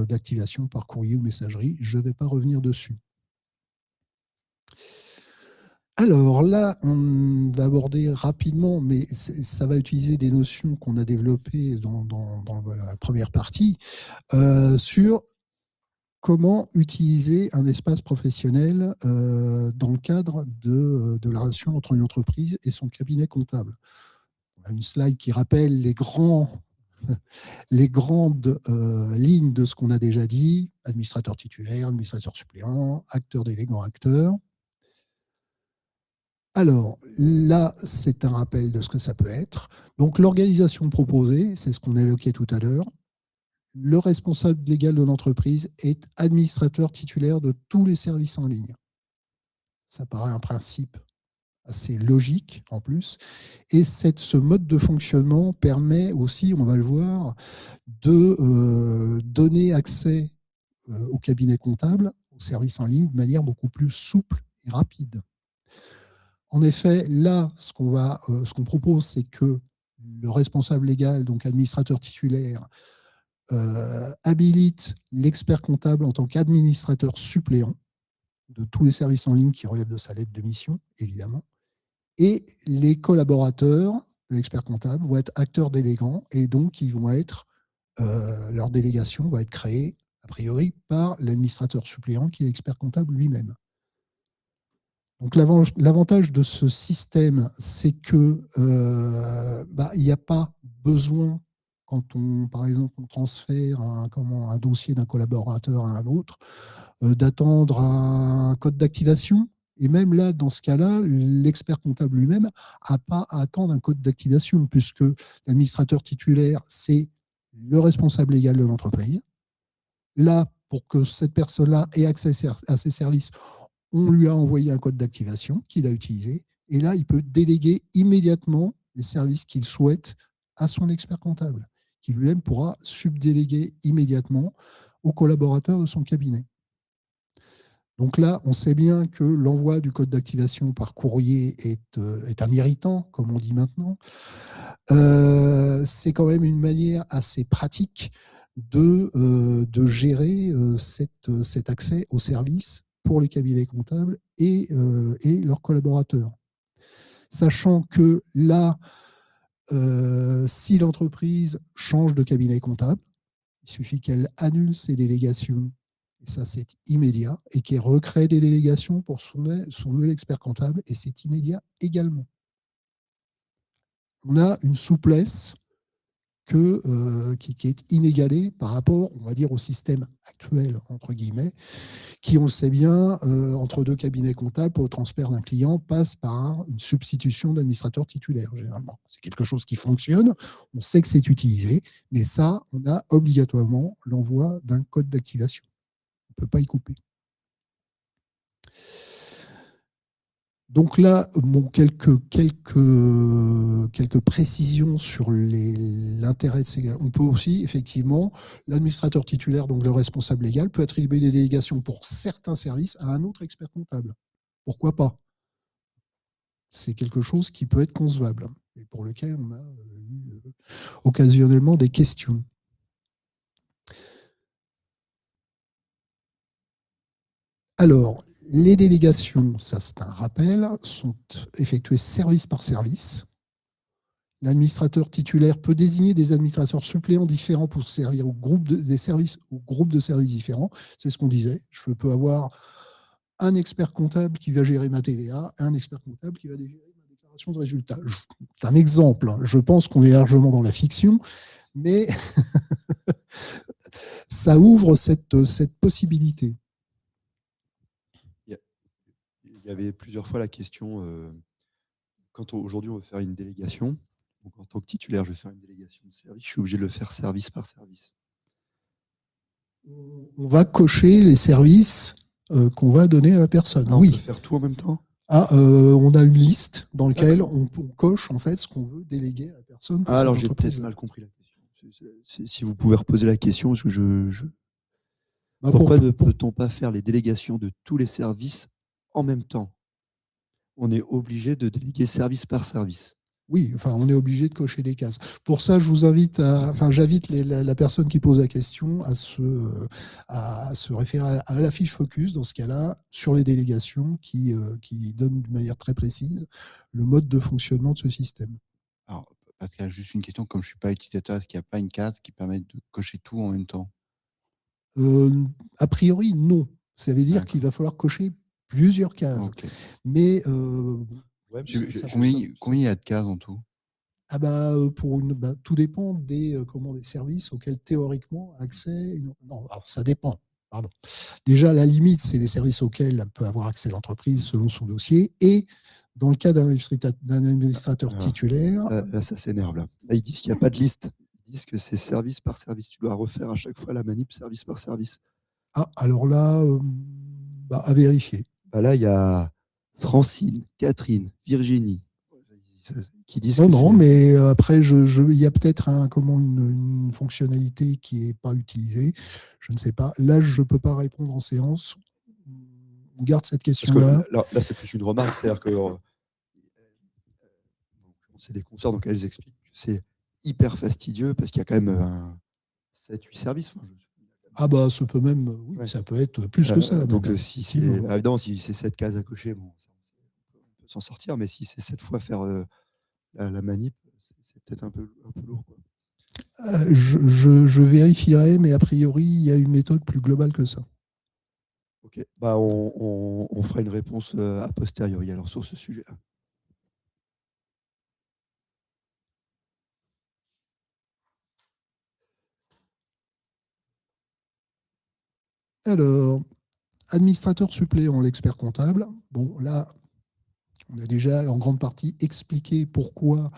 d'activation par courrier ou messagerie. Je ne vais pas revenir dessus. Alors là, on va aborder rapidement, mais ça va utiliser des notions qu'on a développées dans la première partie, sur comment utiliser un espace professionnel dans le cadre de la relation entre une entreprise et son cabinet comptable. On a une slide qui rappelle les grandes lignes de ce qu'on a déjà dit: administrateur titulaire, administrateur suppléant, acteur délégant, acteur. Alors là, c'est un rappel de ce que ça peut être. Donc l'organisation proposée, c'est ce qu'on évoquait tout à l'heure. Le responsable légal de l'entreprise est administrateur titulaire de tous les services en ligne. Ça paraît un principe assez logique en plus. Et ce mode de fonctionnement permet aussi, on va le voir, de donner accès au cabinet comptable, aux services en ligne, de manière beaucoup plus souple et rapide. En effet, là, ce qu'on propose, c'est que le responsable légal, donc administrateur titulaire, habilite l'expert comptable en tant qu'administrateur suppléant de tous les services en ligne qui relèvent de sa lettre de mission, évidemment. Et les collaborateurs de l'expert comptable vont être acteurs délégants et donc leur délégation va être créée, a priori, par l'administrateur suppléant qui est l'expert comptable lui-même. Donc l'avantage de ce système, c'est que il n'y a pas besoin, quand par exemple, on transfère un dossier d'un collaborateur à un autre, d'attendre un code d'activation. Et même là, dans ce cas-là, l'expert comptable lui-même n'a pas à attendre un code d'activation, puisque l'administrateur titulaire, c'est le responsable légal de l'entreprise. Là, pour que cette personne-là ait accès à ces services, on lui a envoyé un code d'activation qu'il a utilisé. Et là, il peut déléguer immédiatement les services qu'il souhaite à son expert comptable, qui lui-même pourra subdéléguer immédiatement aux collaborateurs de son cabinet. Donc là, on sait bien que l'envoi du code d'activation par courrier est un irritant, comme on dit maintenant. C'est quand même une manière assez pratique de gérer cet accès aux services pour les cabinets comptables et leurs collaborateurs. Sachant que là, si l'entreprise change de cabinet comptable, il suffit qu'elle annule ses délégations, et ça c'est immédiat, et qu'elle recrée des délégations pour son nouvel expert comptable, et c'est immédiat également. On a une souplesse qui est inégalée par rapport, on va dire, au système actuel, entre guillemets, qui, on le sait bien, entre deux cabinets comptables, pour le transfert d'un client, passe par une substitution d'administrateur titulaire, généralement. C'est quelque chose qui fonctionne, on sait que c'est utilisé, mais ça, on a obligatoirement l'envoi d'un code d'activation. On ne peut pas y couper. Donc là, bon, quelques précisions sur l'intérêt de ces... On peut aussi, effectivement, l'administrateur titulaire, donc le responsable légal, peut attribuer des délégations pour certains services à un autre expert comptable. Pourquoi pas? C'est quelque chose qui peut être concevable et pour lequel on a eu occasionnellement des questions. Alors, les délégations, ça c'est un rappel, sont effectuées service par service. L'administrateur titulaire peut désigner des administrateurs suppléants différents pour servir au groupe de services différents. C'est ce qu'on disait. Je peux avoir un expert comptable qui va gérer ma TVA, un expert comptable qui va gérer ma déclaration de résultats. C'est un exemple. Je pense qu'on est largement dans la fiction, mais ça ouvre cette possibilité. Il y avait plusieurs fois la question, quand aujourd'hui on veut faire une délégation, donc en tant que titulaire, je vais faire une délégation de service, je suis obligé de le faire service par service. On va cocher les services qu'on va donner à la personne. Ah, oui. On peut faire tout en même temps? On a une liste dans laquelle on coche en fait ce qu'on veut déléguer à la personne. Alors j'ai peut-être mal compris la question. Si vous pouvez reposer la question, parce que pourquoi ne peut-on pas faire les délégations de tous les services en même temps? On est obligé de déléguer service par service. Oui, enfin, on est obligé de cocher des cases. Pour ça, je vous invite j'invite la personne qui pose la question à se référer à la fiche focus, dans ce cas-là, sur les délégations qui donne de manière très précise le mode de fonctionnement de ce système. Alors, Pascal, juste une question, comme je ne suis pas utilisateur, est-ce qu'il n'y a pas une case qui permet de cocher tout en même temps? A priori, non. Ça veut dire qu'il va falloir cocher plusieurs cases. Okay. Mais combien il y a de cases en tout? Tout dépend des services auxquels théoriquement accès. Non, alors ça dépend. Pardon. Déjà, la limite, c'est les services auxquels peut avoir accès l'entreprise selon son dossier. Et dans le cas d'un administrateur titulaire. Là, ça s'énerve. Là, ils disent qu'il n'y a pas de liste. Ils disent que c'est service par service. Tu dois refaire à chaque fois la manip service par service. Ah, alors là, à vérifier. Là, il y a Francine, Catherine, Virginie qui disent non, mais après, il y a peut-être une fonctionnalité qui n'est pas utilisée. Je ne sais pas. Là, je ne peux pas répondre en séance. On garde cette question-là. Là, c'est plus une remarque. C'est-à-dire que c'est des consoeurs, donc elles expliquent que c'est hyper fastidieux parce qu'il y a quand même 7-8 services. Ça peut même, oui, ça peut être plus que ça. Donc, si c'est 7 cases à cocher, bon, on peut s'en sortir, mais si c'est 7 fois faire la manip, c'est peut-être un peu lourd. Quoi. Je vérifierai, mais a priori, il y a une méthode plus globale que ça. Ok, on fera une réponse a posteriori alors sur ce sujet-là. Alors, administrateur suppléant, l'expert comptable. Bon, là, on a déjà en grande partie expliqué pourquoi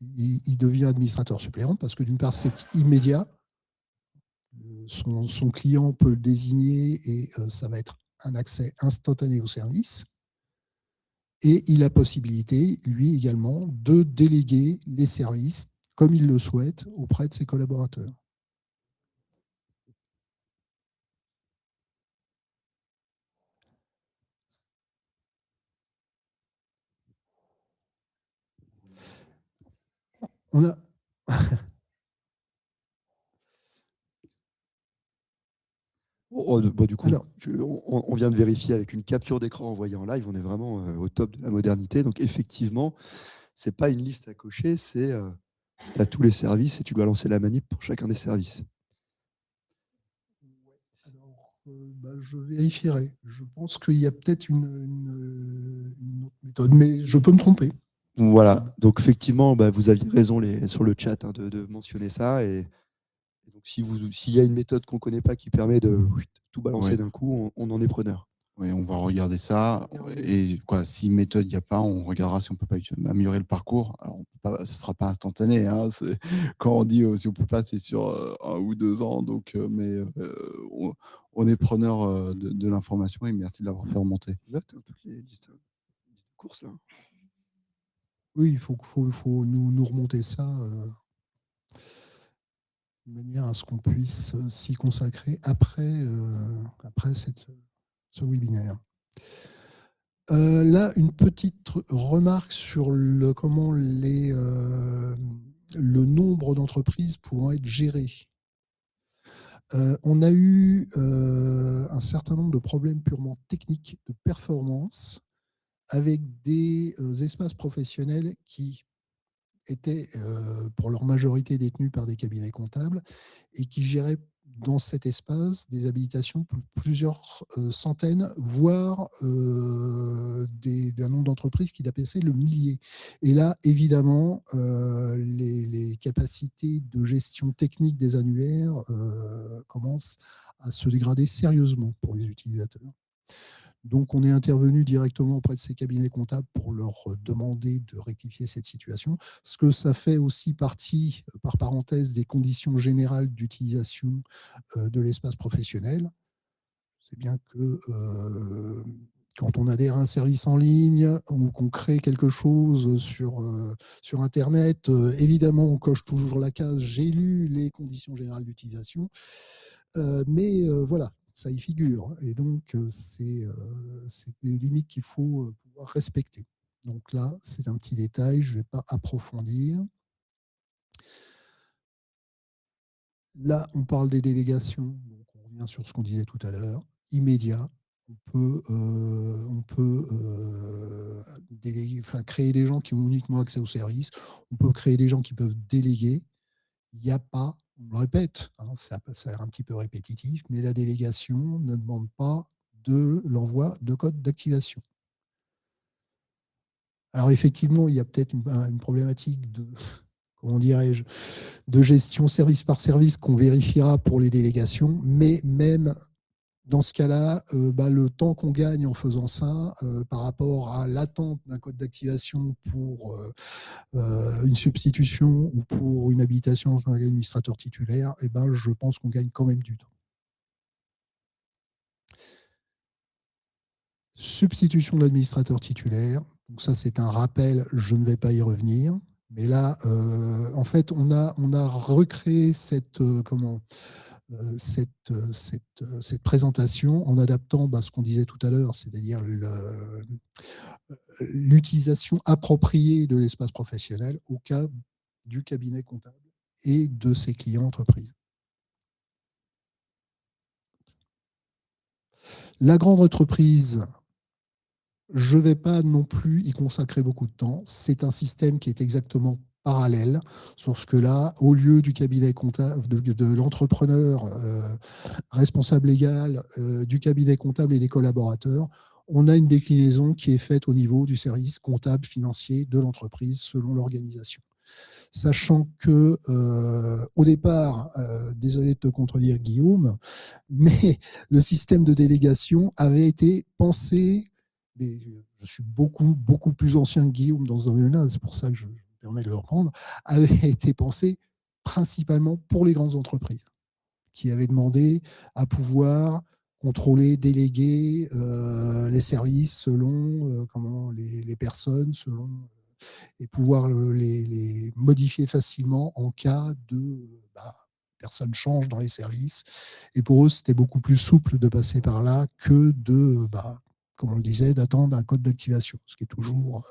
il devient administrateur suppléant, parce que d'une part, c'est immédiat. son client peut le désigner et ça va être un accès instantané au service. Et il a possibilité, lui également, de déléguer les services comme il le souhaite auprès de ses collaborateurs. On a... Du coup, alors, on vient de vérifier avec une capture d'écran envoyée en live, on est vraiment au top de la modernité. Donc effectivement, ce n'est pas une liste à cocher, c'est tu as tous les services et tu dois lancer la manip pour chacun des services. Alors, je vérifierai. Je pense qu'il y a peut-être une autre méthode, mais je peux me tromper. Voilà, donc effectivement, vous aviez raison sur le chat de mentionner ça. Et donc, s'il y a une méthode qu'on ne connaît pas qui permet de tout balancer d'un coup, on en est preneur. Oui, on va regarder ça. Et si méthode il n'y a pas, on regardera si on ne peut pas améliorer le parcours. Alors, ce ne sera pas instantané. Hein, quand on dit si on ne peut pas, c'est sur 1 ou 2 ans. Donc, mais on est preneur de l'information et merci de l'avoir fait remonter. Note toutes les listes de courses là. Oui, il faut nous remonter ça de manière à ce qu'on puisse s'y consacrer après ce webinaire. Là, une petite remarque sur le nombre d'entreprises pouvant être gérées. On a eu un certain nombre de problèmes purement techniques de performance avec des espaces professionnels qui étaient pour leur majorité détenus par des cabinets comptables et qui géraient dans cet espace des habilitations pour plusieurs centaines, voire d'un nombre d'entreprises qui dépassaient le millier. Et là, évidemment, les capacités de gestion technique des annuaires commencent à se dégrader sérieusement pour les utilisateurs. Donc, on est intervenu directement auprès de ces cabinets comptables pour leur demander de rectifier cette situation. Ce que ça fait aussi partie, par parenthèse, des conditions générales d'utilisation de l'espace professionnel. C'est bien que quand on adhère à un service en ligne ou qu'on crée quelque chose sur Internet, évidemment, on coche toujours la case « J'ai lu les conditions générales d'utilisation ». Mais voilà, ça y figure. Et donc, c'est des limites qu'il faut pouvoir respecter. Donc là, c'est un petit détail, je ne vais pas approfondir. Là, on parle des délégations. Donc, on revient sur ce qu'on disait tout à l'heure. Immédiat. On peut créer des gens qui ont uniquement accès au service. On peut créer des gens qui peuvent déléguer. Il n'y a pas, on le répète, hein, ça a l'air un petit peu répétitif, mais la délégation ne demande pas de l'envoi de code d'activation. Alors effectivement, il y a peut-être une problématique de, comment dirais-je, de gestion service par service qu'on vérifiera pour les délégations, mais même dans ce cas-là, le temps qu'on gagne en faisant ça par rapport à l'attente d'un code d'activation pour une substitution ou pour une habilitation en tant qu'administrateur titulaire, je pense qu'on gagne quand même du temps. Substitution de l'administrateur titulaire. Donc ça, c'est un rappel, je ne vais pas y revenir. Mais là, en fait, on a recréé cette présentation en adaptant ce qu'on disait tout à l'heure, c'est-à-dire l'utilisation appropriée de l'espace professionnel au cas du cabinet comptable et de ses clients entreprises. La grande entreprise, je ne vais pas non plus y consacrer beaucoup de temps. C'est un système qui est exactement parallèle, sauf que là, au lieu du cabinet comptable, de l'entrepreneur responsable légal, du cabinet comptable et des collaborateurs, on a une déclinaison qui est faite au niveau du service comptable financier de l'entreprise selon l'organisation. Sachant que, au départ, désolé de te contredire Guillaume, mais le système de délégation avait été pensé, mais je suis beaucoup plus ancien que Guillaume dans ce domaine-là, c'est pour ça que je me permets de le reprendre, avait été pensé principalement pour les grandes entreprises. qui avait demandé à pouvoir contrôler, déléguer les services selon les personnes, selon et pouvoir les modifier facilement en cas de personnes changent dans les services. Et pour eux, c'était beaucoup plus souple de passer par là que de, comme on le disait, d'attendre un code d'activation, ce qui est toujours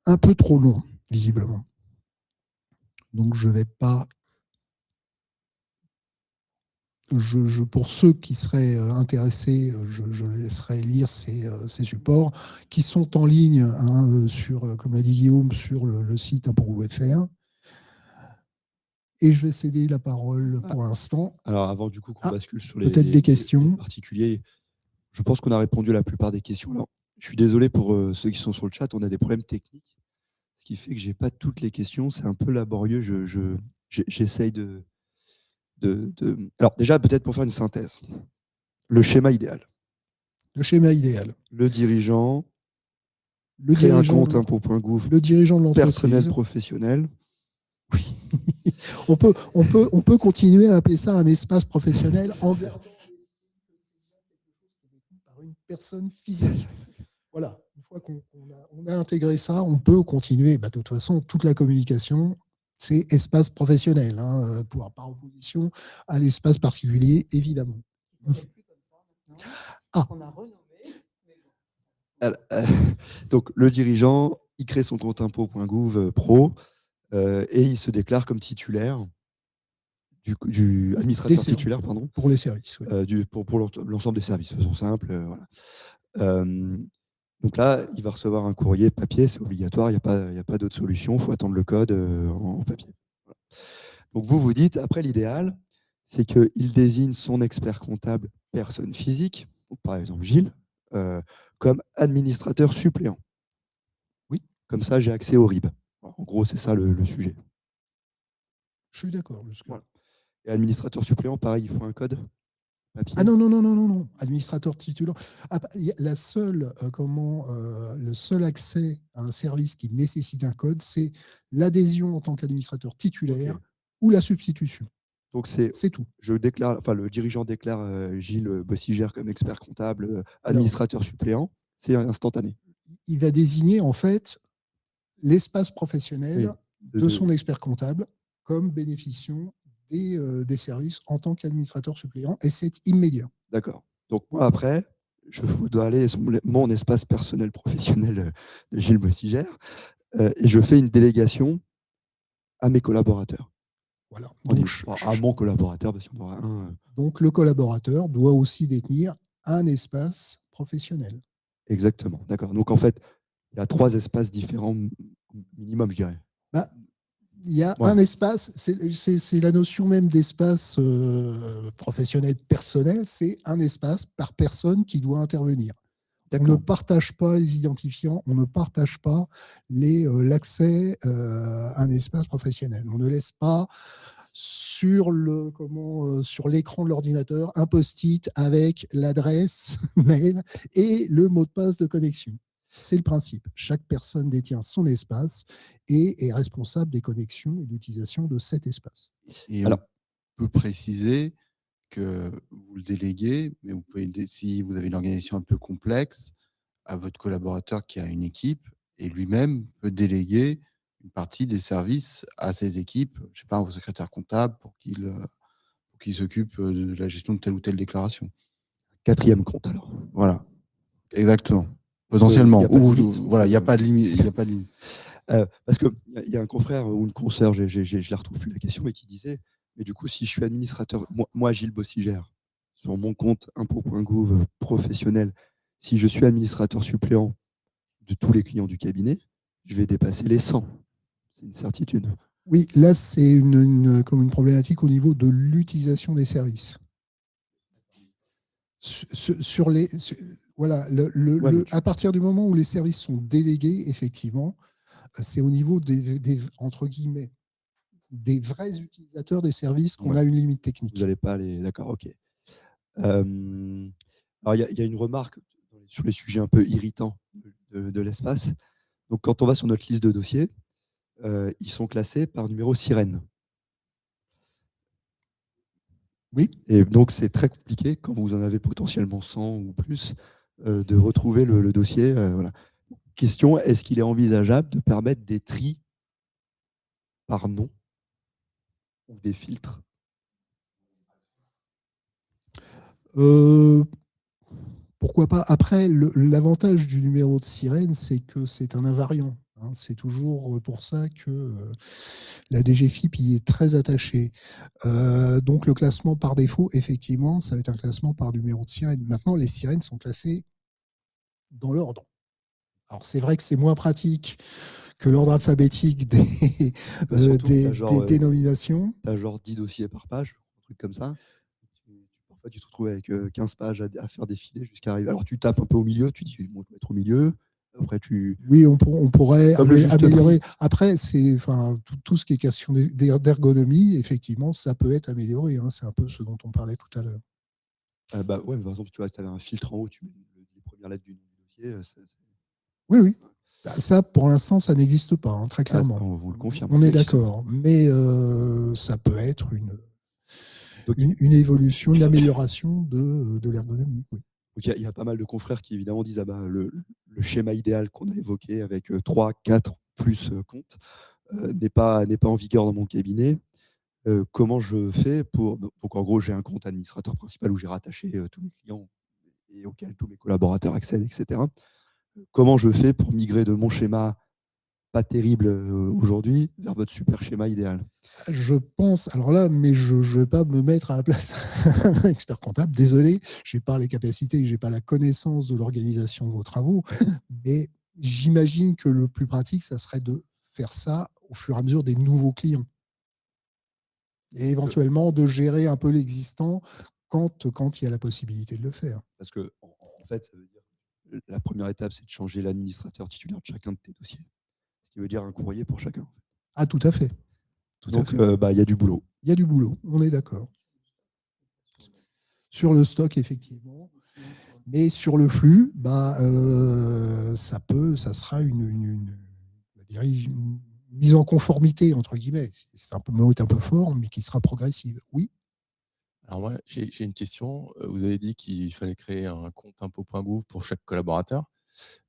un peu trop long, visiblement. Donc, je ne vais pas... pour ceux qui seraient intéressés, je laisserai lire ces supports qui sont en ligne, sur, comme l'a dit Guillaume, sur le site impôt.fr. Et je vais céder la parole pour l'instant. Alors, avant du coup qu'on bascule sur les peut-être des questions. les particuliers, je pense qu'on a répondu à la plupart des questions. Alors, je suis désolé pour ceux qui sont sur le chat, on a des problèmes techniques, ce qui fait que je n'ai pas toutes les questions. C'est un peu laborieux. J'essaye de... Alors, déjà, peut-être pour faire une synthèse. Le schéma idéal. Le schéma idéal. Le dirigeant, crée un compte impôt.gouv, le dirigeant de l'entreprise. Personnel professionnel. Oui. on peut continuer à appeler ça un espace professionnel en gardant par une personne physique. Voilà, une fois qu'on a intégré ça, on peut continuer. De toute façon, toute la communication, c'est espace professionnel, par opposition à l'espace particulier, évidemment. On a renommé. Donc, le dirigeant, il crée son compte impôt.gouv pro et il se déclare comme titulaire du administrateur titulaire, pardon. Pour les services, oui. Pour l'ensemble des services, faisons simple. Voilà. Donc là, il va recevoir un courrier papier, c'est obligatoire, il n'y a pas d'autre solution, il faut attendre le code en papier. Voilà. Donc vous dites, après l'idéal, c'est qu'il désigne son expert comptable personne physique, donc par exemple Gilles, comme administrateur suppléant. Oui. Comme ça, j'ai accès au RIB. En gros, c'est ça le sujet. Je suis d'accord. Voilà. Et administrateur suppléant, pareil, il faut un code papier. Ah non. Administrateur titulaire. Le seul accès à un service qui nécessite un code, c'est l'adhésion en tant qu'administrateur titulaire ou la substitution. Donc c'est tout. Le dirigeant déclare Gilles Bossigère comme expert comptable, administrateur suppléant. C'est instantané. Il va désigner en fait l'espace professionnel de son expert comptable comme bénéficiant des services en tant qu'administrateur suppléant, et c'est immédiat. D'accord. Donc moi, après, je dois aller sur mon espace personnel professionnel de Gilles Bossigère et je fais une délégation à mes collaborateurs. Voilà. Donc, à mon collaborateur, parce qu'il y en aura un. Donc le collaborateur doit aussi détenir un espace professionnel. Exactement, d'accord. Donc en fait, il y a 3 espaces différents minimum, je dirais. Il y a un espace, c'est la notion même d'espace professionnel personnel, c'est un espace par personne qui doit intervenir. On ne partage pas les identifiants, on ne partage pas l'accès à un espace professionnel. On ne laisse pas sur l'écran de l'ordinateur un post-it avec l'adresse mail et le mot de passe de connexion. C'est le principe. Chaque personne détient son espace et est responsable des connexions et de l'utilisation de cet espace. Et alors, on peut préciser que vous le déléguez, mais vous pouvez, si vous avez une organisation un peu complexe, à votre collaborateur qui a une équipe, et lui-même peut déléguer une partie des services à ses équipes, je ne sais pas, au secrétaire comptable, pour qu'il s'occupe de la gestion de telle ou telle déclaration. 4e compte, alors. Voilà, exactement. Potentiellement. Il n'y a pas de limite. Parce qu'il y a un confrère ou une consoeur, je ne la retrouve plus la question, mais qui disait, mais du coup, si je suis administrateur, moi Gilles Bossigère, sur mon compte impôt.gouv professionnel, si je suis administrateur suppléant de tous les clients du cabinet, je vais dépasser les 100. C'est une certitude. Oui, là, c'est comme une problématique au niveau de l'utilisation des services. À partir du moment où les services sont délégués, effectivement, c'est au niveau entre guillemets, des vrais utilisateurs des services qu'on a une limite technique. Vous n'allez pas aller... D'accord, ok. Alors, il y a une remarque sur les sujets un peu irritants de l'espace. Donc, quand on va sur notre liste de dossiers, ils sont classés par numéro sirène. Oui. Et donc, c'est très compliqué, quand vous en avez potentiellement 100 ou plus, de retrouver le dossier. Voilà. Question, est-ce qu'il est envisageable de permettre des tris par nom ou des filtres? Pourquoi pas? Après, l'avantage du numéro de sirène, c'est que c'est un invariant. C'est toujours pour ça que la DGFiP y est très attachée. Donc le classement par défaut, effectivement, ça va être un classement par numéro de sirène. Maintenant, les sirènes sont classées dans l'ordre. Alors c'est vrai que c'est moins pratique que l'ordre alphabétique des dénominations. Tu as genre 10 dossiers par page, un truc comme ça. Parfois, tu te retrouves avec 15 pages à faire défiler jusqu'à arriver. Alors, tu tapes un peu au milieu, tu dis, bon, je vais être au milieu. Après, Oui, on pourrait améliorer. Prix. Après, c'est tout ce qui est question d'ergonomie, effectivement, ça peut être amélioré. C'est un peu ce dont on parlait tout à l'heure. Ouais, par exemple, tu vois, si tu avais un filtre en haut, tu mets les premières lettres du dossier. Oui. Ça, pour l'instant, ça n'existe pas, très clairement. On vous le confirme. On est d'accord. Mais ça peut être une évolution, une amélioration de l'ergonomie. Oui. Il y a pas mal de confrères qui évidemment disent le schéma idéal qu'on a évoqué avec 3, 4 plus comptes n'est pas en vigueur dans mon cabinet. Comment je fais pour... Donc en gros, j'ai un compte administrateur principal où j'ai rattaché tous mes clients et auquel tous mes collaborateurs accèdent, etc. Comment je fais pour migrer de mon schéma pas terrible aujourd'hui vers votre super schéma idéal? Je pense, alors là, mais je ne vais pas me mettre à la place d'un expert comptable. Désolé, je n'ai pas les capacités, je n'ai pas la connaissance de l'organisation de vos travaux, mais j'imagine que le plus pratique, ça serait de faire ça au fur et à mesure des nouveaux clients. Et éventuellement de gérer un peu l'existant quand il y a la possibilité de le faire. Parce que, en fait, ça veut dire que la première étape, c'est de changer l'administrateur titulaire de chacun de tes dossiers. Ce qui veut dire un courrier pour chacun. Ah, tout à fait. Donc, il y a du boulot. Il y a du boulot, on est d'accord. Sur le stock, effectivement. Mais sur le flux, ça sera une mise en conformité, entre guillemets. C'est le mot est un peu fort, mais qui sera progressive. Oui. Alors moi, j'ai une question. Vous avez dit qu'il fallait créer un compte impôt.gouv pour chaque collaborateur.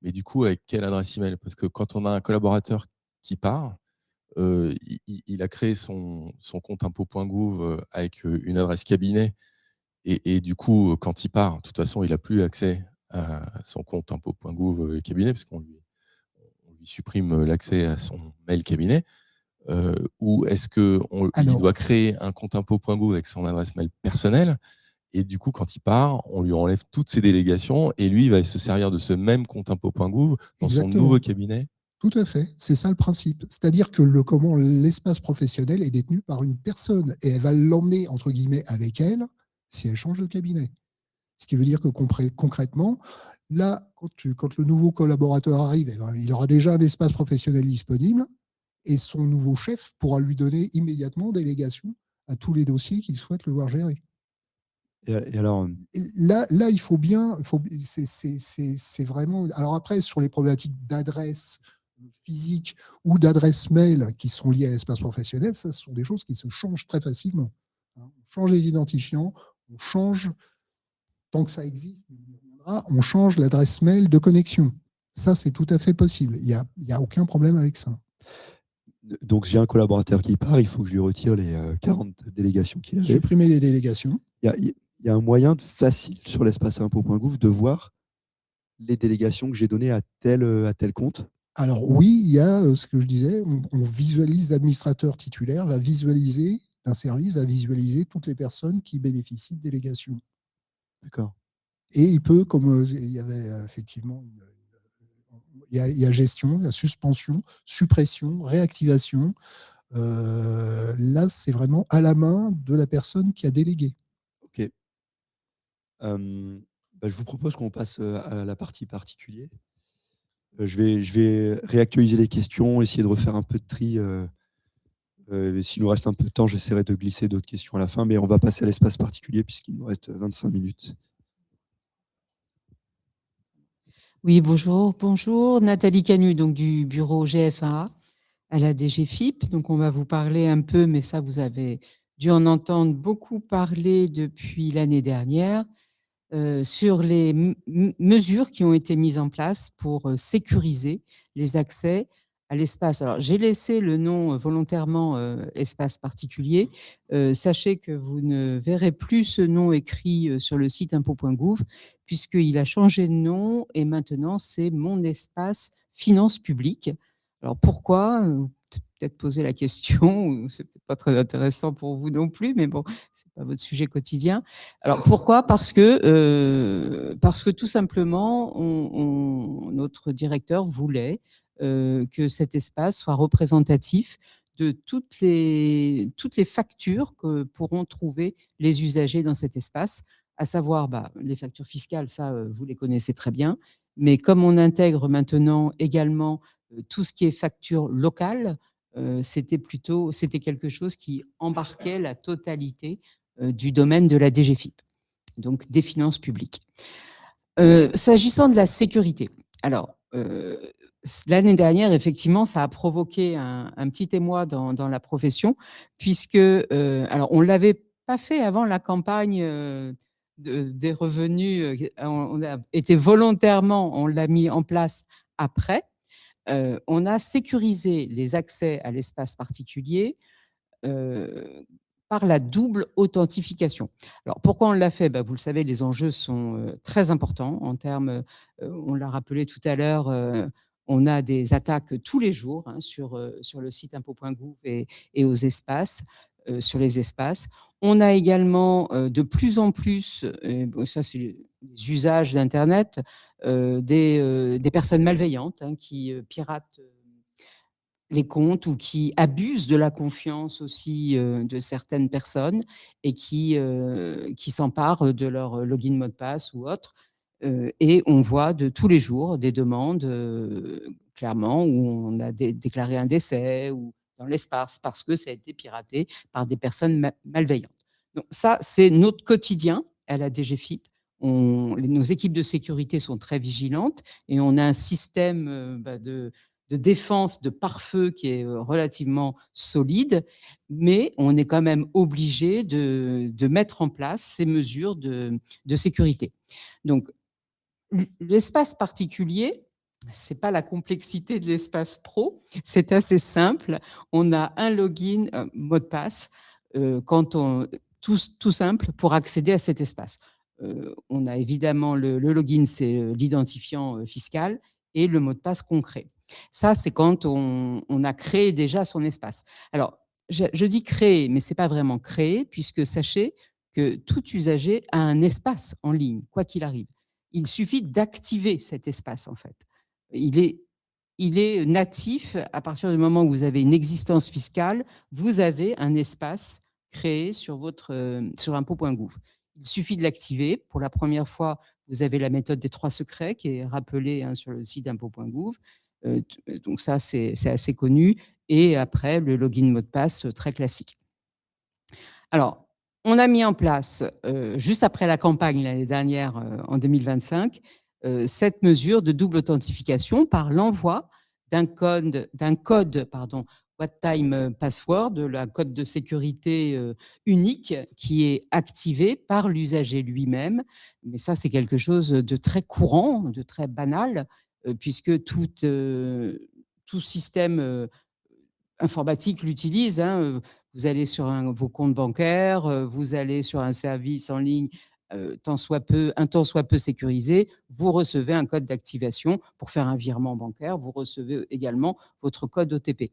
Mais du coup, avec quelle adresse email? Parce que quand on a un collaborateur qui part, il a créé son compte impôt.gouv avec une adresse cabinet. Et du coup, quand il part, de toute façon, il n'a plus accès à son compte impôt.gouv cabinet, parce qu'on lui supprime l'accès à son mail cabinet. Ou est-ce qu'il doit créer un compte impôt.gouv avec son adresse mail personnelle, et du coup, quand il part, on lui enlève toutes ses délégations et lui, il va se servir de ce même compte impôt.gouv dans son nouveau cabinet? Tout à fait, c'est ça le principe. C'est-à-dire que l'espace professionnel est détenu par une personne et elle va l'emmener, entre guillemets, avec elle si elle change de cabinet. Ce qui veut dire que concrètement, là, quand le nouveau collaborateur arrive, il aura déjà un espace professionnel disponible et son nouveau chef pourra lui donner immédiatement délégation à tous les dossiers qu'il souhaite le voir gérer. Et alors, là, il faut bien, c'est vraiment. Alors après, sur les problématiques d'adresse physique ou d'adresse mail qui sont liées à l'espace professionnel, ça, ce sont des choses qui se changent très facilement. On change les identifiants, on change, tant que ça existe, on change l'adresse mail de connexion. Ça, c'est tout à fait possible. Il n'y a aucun problème avec ça. Donc, j'ai un collaborateur qui part, il faut que je lui retire les 40 délégations qu'il avait. Supprimer les délégations. Il y a un moyen facile sur l'espace impôt.gouv de voir les délégations que j'ai données à tel compte? Alors oui, il y a ce que je disais, on visualise, l'administrateur titulaire va visualiser, un service va visualiser toutes les personnes qui bénéficient de délégations. D'accord. Et il peut, comme il y avait effectivement, il y a gestion, il y a suspension, suppression, réactivation. Là, c'est vraiment à la main de la personne qui a délégué. Ok. Je vous propose qu'on passe à la partie particulier. Je vais réactualiser les questions, essayer de refaire un peu de tri. S'il nous reste un peu de temps, j'essaierai de glisser d'autres questions à la fin, mais on va passer à l'espace particulier puisqu'il nous reste 25 minutes. Oui, bonjour. Bonjour, Nathalie Canu, donc du bureau GFA à la DGFiP. Donc, on va vous parler un peu, mais ça, vous avez dû en entendre beaucoup parler depuis l'année dernière sur les mesures qui ont été mises en place pour sécuriser les accès à l'espace. Alors, j'ai laissé le nom volontairement espace particulier. Sachez que vous ne verrez plus ce nom écrit sur le site impôts.gouv puisqu'il a changé de nom et maintenant c'est mon espace finances publiques. Alors, pourquoi peut-être poser la question, ou c'est peut-être pas très intéressant pour vous non plus, mais bon, c'est pas votre sujet quotidien. Alors pourquoi ? Parce que tout simplement, notre directeur voulait que cet espace soit représentatif de toutes les factures que pourront trouver les usagers dans cet espace, à savoir les factures fiscales, ça vous les connaissez très bien, mais comme on intègre maintenant également tout ce qui est facture locale, c'était quelque chose qui embarquait la totalité du domaine de la DGFiP, donc des finances publiques. S'agissant de la sécurité, alors l'année dernière, effectivement, ça a provoqué un petit émoi dans la profession, puisque alors on l'avait pas fait avant la campagne des revenus, on a été volontairement, on l'a mis en place après. On a sécurisé les accès à l'espace particulier par la double authentification. Alors, pourquoi on l'a fait ? Vous le savez, les enjeux sont très importants en termes, on l'a rappelé tout à l'heure, on a des attaques tous les jours sur le site impôts.gouv et aux espaces, sur les espaces. On a également de plus en plus, ça c'est les usages d'Internet, des personnes malveillantes qui piratent les comptes ou qui abusent de la confiance aussi de certaines personnes et qui s'emparent de leur login mot de passe ou autre. Et on voit de tous les jours des demandes, clairement, où on a déclaré un décès ou dans l'espace parce que ça a été piraté par des personnes malveillantes. Donc ça, c'est notre quotidien à la DGFiP. Nos équipes de sécurité sont très vigilantes et on a un système de défense, de pare-feu qui est relativement solide, mais on est quand même obligé de mettre en place ces mesures de sécurité. Donc, l'espace particulier, c'est pas la complexité de l'espace pro, c'est assez simple. On a un login, un mot de passe, tout simple pour accéder à cet espace. On a évidemment le login, c'est l'identifiant fiscal et le mot de passe concret. Ça, c'est quand on a créé déjà son espace. Alors, je dis créer, mais c'est pas vraiment créer, puisque sachez que tout usager a un espace en ligne, quoi qu'il arrive. Il suffit d'activer cet espace, en fait. Il est natif à partir du moment où vous avez une existence fiscale, vous avez un espace créé sur impôts.gouv. Il suffit de l'activer. Pour la première fois, vous avez la méthode des 3 secrets qui est rappelée sur le site impôts.gouv. Donc ça, c'est assez connu. Et après, le login mot de passe très classique. Alors, on a mis en place, juste après la campagne l'année dernière, en 2025, cette mesure de double authentification par l'envoi d'un code What Time Password, de la code de sécurité unique qui est activé par l'usager lui-même. Mais ça, c'est quelque chose de très courant, de très banal, puisque tout système informatique l'utilise. Vous allez sur vos comptes bancaires, vous allez sur un service en ligne un tant soit peu sécurisé, vous recevez un code d'activation pour faire un virement bancaire, vous recevez également votre code OTP.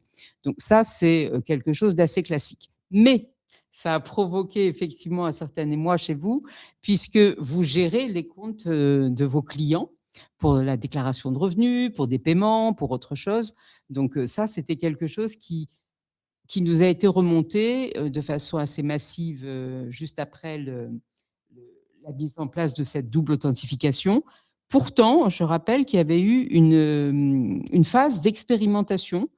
Donc ça, c'est quelque chose d'assez classique. Mais ça a provoqué effectivement un certain émoi chez vous, puisque vous gérez les comptes de vos clients pour la déclaration de revenus, pour des paiements, pour autre chose. Donc ça, c'était quelque chose qui nous a été remonté de façon assez massive juste après la mise en place de cette double authentification. Pourtant, je rappelle qu'il y avait eu une phase d'expérimentation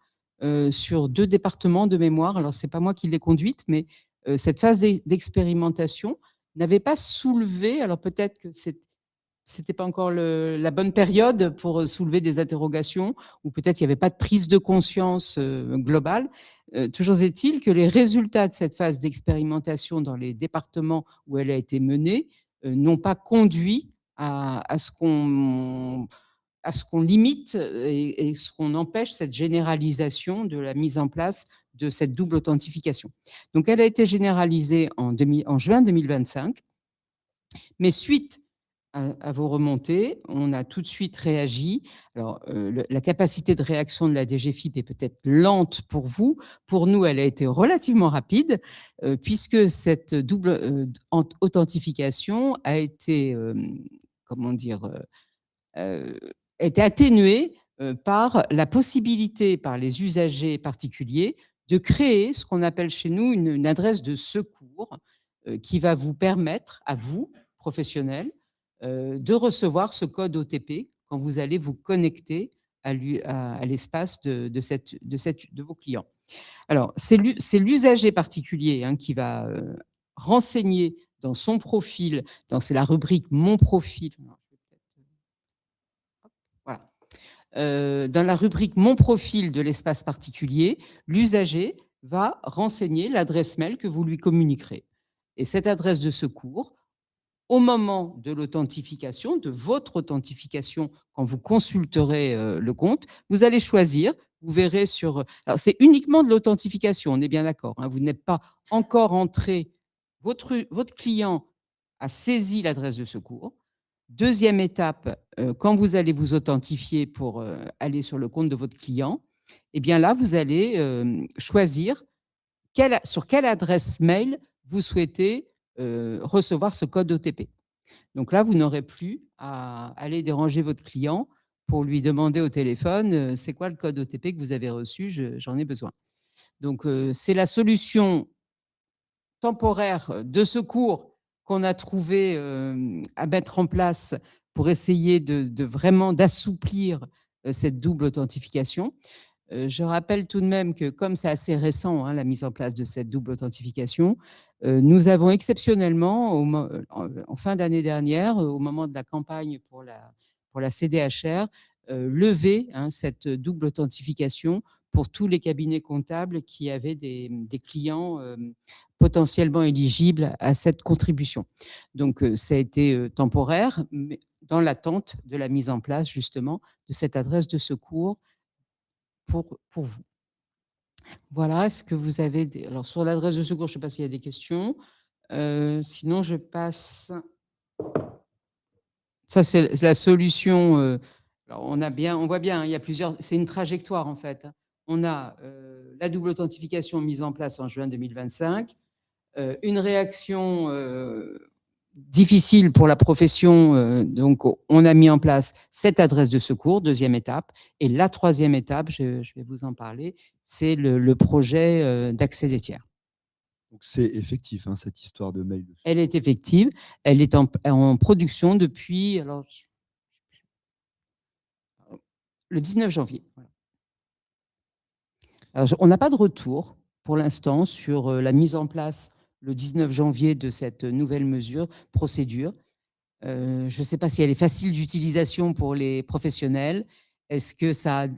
sur 2 départements de mémoire. Alors, ce n'est pas moi qui l'ai conduite, mais cette phase d'expérimentation n'avait pas soulevé, alors peut-être que c'était pas encore la bonne période pour soulever des interrogations, ou peut-être il n'y avait pas de prise de conscience globale. Toujours est-il que les résultats de cette phase d'expérimentation dans les départements où elle a été menée n'ont pas conduit à ce qu'on limite et ce qu'on empêche cette généralisation de la mise en place de cette double authentification. Donc, elle a été généralisée en juin 2025, mais suite à vos remontées, on a tout de suite réagi. Alors, la capacité de réaction de la DGFiP est peut-être lente pour vous. Pour nous, elle a été relativement rapide, puisque cette double authentification a été, était atténuée par la possibilité, par les usagers particuliers, de créer ce qu'on appelle chez nous une adresse de secours qui va vous permettre, à vous, professionnels, de recevoir ce code OTP quand vous allez vous connecter à l'espace de vos clients. Alors, c'est l'usager particulier qui va renseigner dans son profil, c'est la rubrique « Mon profil ». Voilà. Dans la rubrique « Mon profil » de l'espace particulier, l'usager va renseigner l'adresse mail que vous lui communiquerez. Et cette adresse de secours, au moment de l'authentification, de votre authentification, quand vous consulterez le compte, vous allez choisir, vous verrez sur... Alors, c'est uniquement de l'authentification, on est bien d'accord. Vous n'êtes pas encore entré, votre client a saisi l'adresse de secours. Deuxième étape, quand vous allez vous authentifier pour aller sur le compte de votre client, eh bien là, vous allez choisir sur quelle adresse mail vous souhaitez recevoir ce code OTP. Donc là, vous n'aurez plus à aller déranger votre client pour lui demander au téléphone c'est quoi le code OTP que vous avez reçu, j'en ai besoin. Donc, c'est la solution temporaire de secours qu'on a trouvé à mettre en place pour essayer de vraiment d'assouplir cette double authentification. Je rappelle tout de même que comme c'est assez récent, la mise en place de cette double authentification, nous avons exceptionnellement, en fin d'année dernière, au moment de la campagne pour la CDHR, levé cette double authentification pour tous les cabinets comptables qui avaient des clients potentiellement éligibles à cette contribution. Donc, ça a été temporaire, mais dans l'attente de la mise en place justement de cette adresse de secours pour vous. Voilà, est-ce que vous avez des... Alors, sur l'adresse de secours, je ne sais pas s'il y a des questions. Sinon, je passe... Ça, c'est la solution. Alors, on voit bien, il y a plusieurs... C'est une trajectoire, en fait. On a la double authentification mise en place en juin 2025, une réaction difficile pour la profession, donc on a mis en place cette adresse de secours, deuxième étape, et la troisième étape, je vais vous en parler, c'est le projet d'accès des tiers. Donc c'est effectif, cette histoire de mail. Elle est effective, elle est en production depuis le 19 janvier. Alors, on n'a pas de retour pour l'instant sur la mise en place le 19 janvier de cette nouvelle procédure. Je ne sais pas si elle est facile d'utilisation pour les professionnels. Est-ce que ça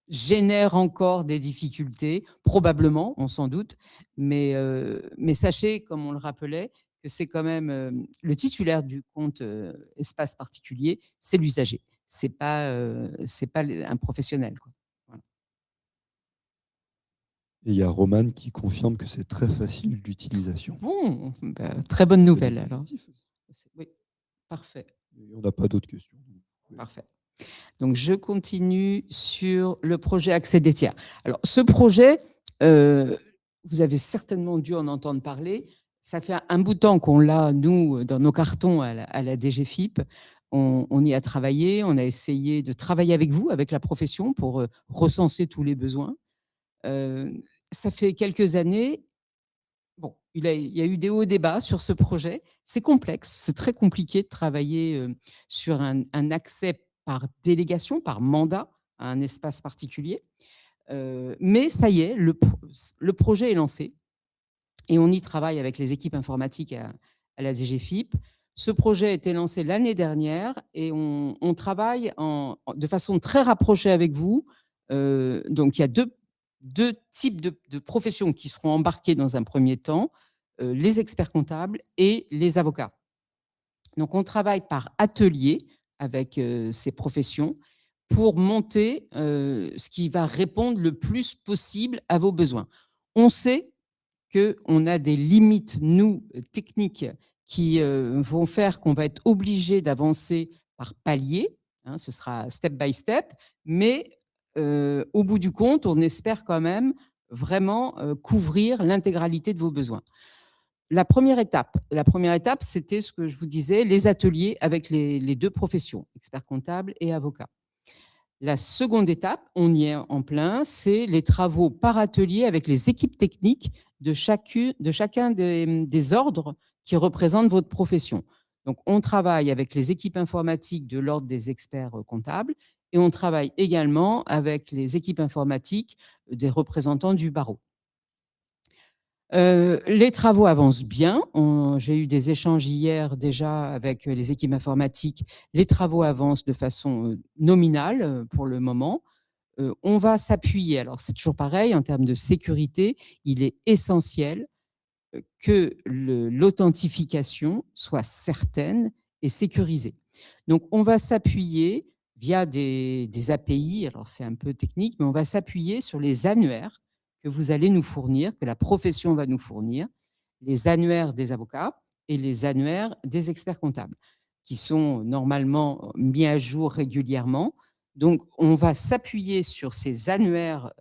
génère encore des difficultés? Probablement, on s'en doute. Mais sachez, comme on le rappelait, que c'est quand même le titulaire du compte espace particulier, c'est l'usager. Ce n'est pas un professionnel, quoi. Voilà. Et il y a Romane qui confirme que c'est très facile d'utilisation. Bon, très bonne nouvelle alors. Oui, parfait. Et on n'a pas d'autres questions. Parfait. Donc, je continue sur le projet Accès des tiers. Alors, ce projet, vous avez certainement dû en entendre parler. Ça fait un bout de temps qu'on l'a, nous, dans nos cartons à la DGFiP. On y a travaillé, on a essayé de travailler avec vous, avec la profession, pour recenser tous les besoins. Ça fait quelques années. Bon, il y a eu des hauts et des bas sur ce projet. C'est complexe, c'est très compliqué de travailler sur un accès par délégation, par mandat à un espace particulier. Mais ça y est, le projet est lancé et on y travaille avec les équipes informatiques à la DGFiP Ce projet a été lancé l'année dernière et on travaille de façon très rapprochée avec vous. Donc, il y a deux types de professions qui seront embarquées dans un premier temps, les experts comptables et les avocats. Donc, on travaille par atelier avec ces professions pour monter ce qui va répondre le plus possible à vos besoins. On sait qu'on a des limites, nous, techniques, qui vont faire qu'on va être obligé d'avancer par palier. Hein, ce sera step by step, mais au bout du compte, on espère quand même vraiment couvrir l'intégralité de vos besoins. La première étape, c'était ce que je vous disais, les ateliers avec les deux professions, experts comptables et avocats. La seconde étape, on y est en plein, c'est les travaux par atelier avec les équipes techniques de chacun des ordres qui représentent votre profession. Donc, on travaille avec les équipes informatiques de l'ordre des experts comptables et on travaille également avec les équipes informatiques des représentants du barreau. Les travaux avancent bien. J'ai eu des échanges hier déjà avec les équipes informatiques. Les travaux avancent de façon nominale pour le moment. On va s'appuyer, alors c'est toujours pareil, en termes de sécurité, il est essentiel que l'authentification soit certaine et sécurisée. Donc, on va s'appuyer via des API, alors c'est un peu technique, mais on va s'appuyer sur les annuaires que vous allez nous fournir, que la profession va nous fournir, les annuaires des avocats et les annuaires des experts comptables, qui sont normalement mis à jour régulièrement. Donc, on va s'appuyer sur ces annuaires